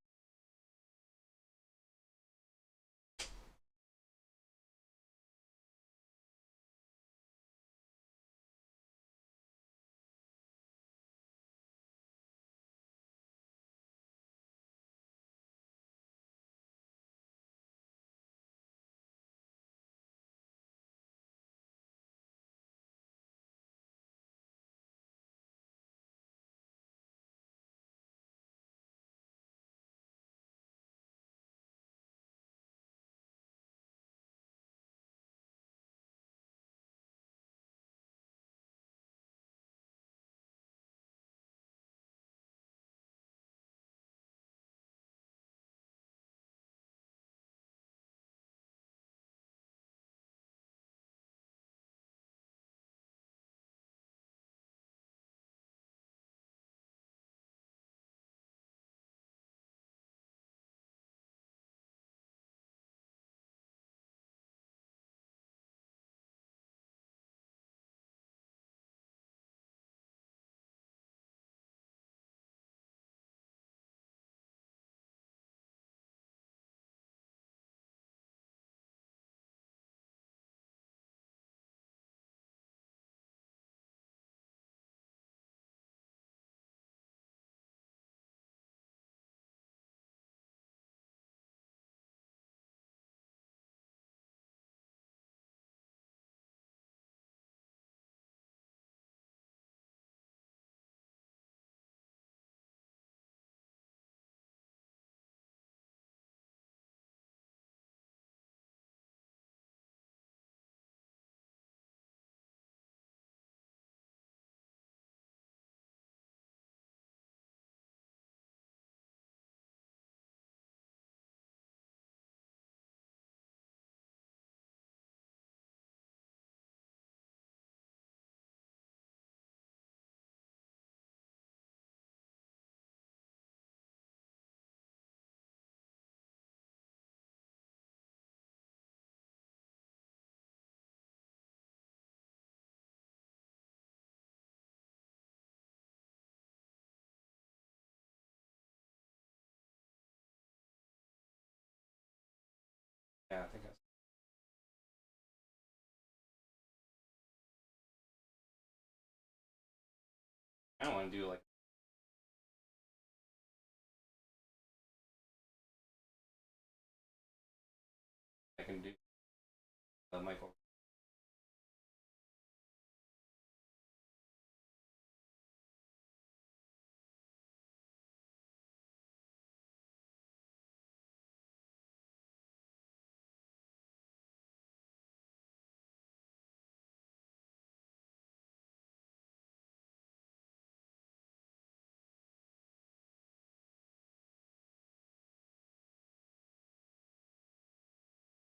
Yeah, I think I don't want to do like I can do Michael.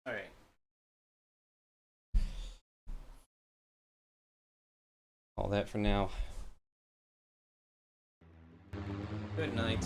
All right. All that for now. Good night.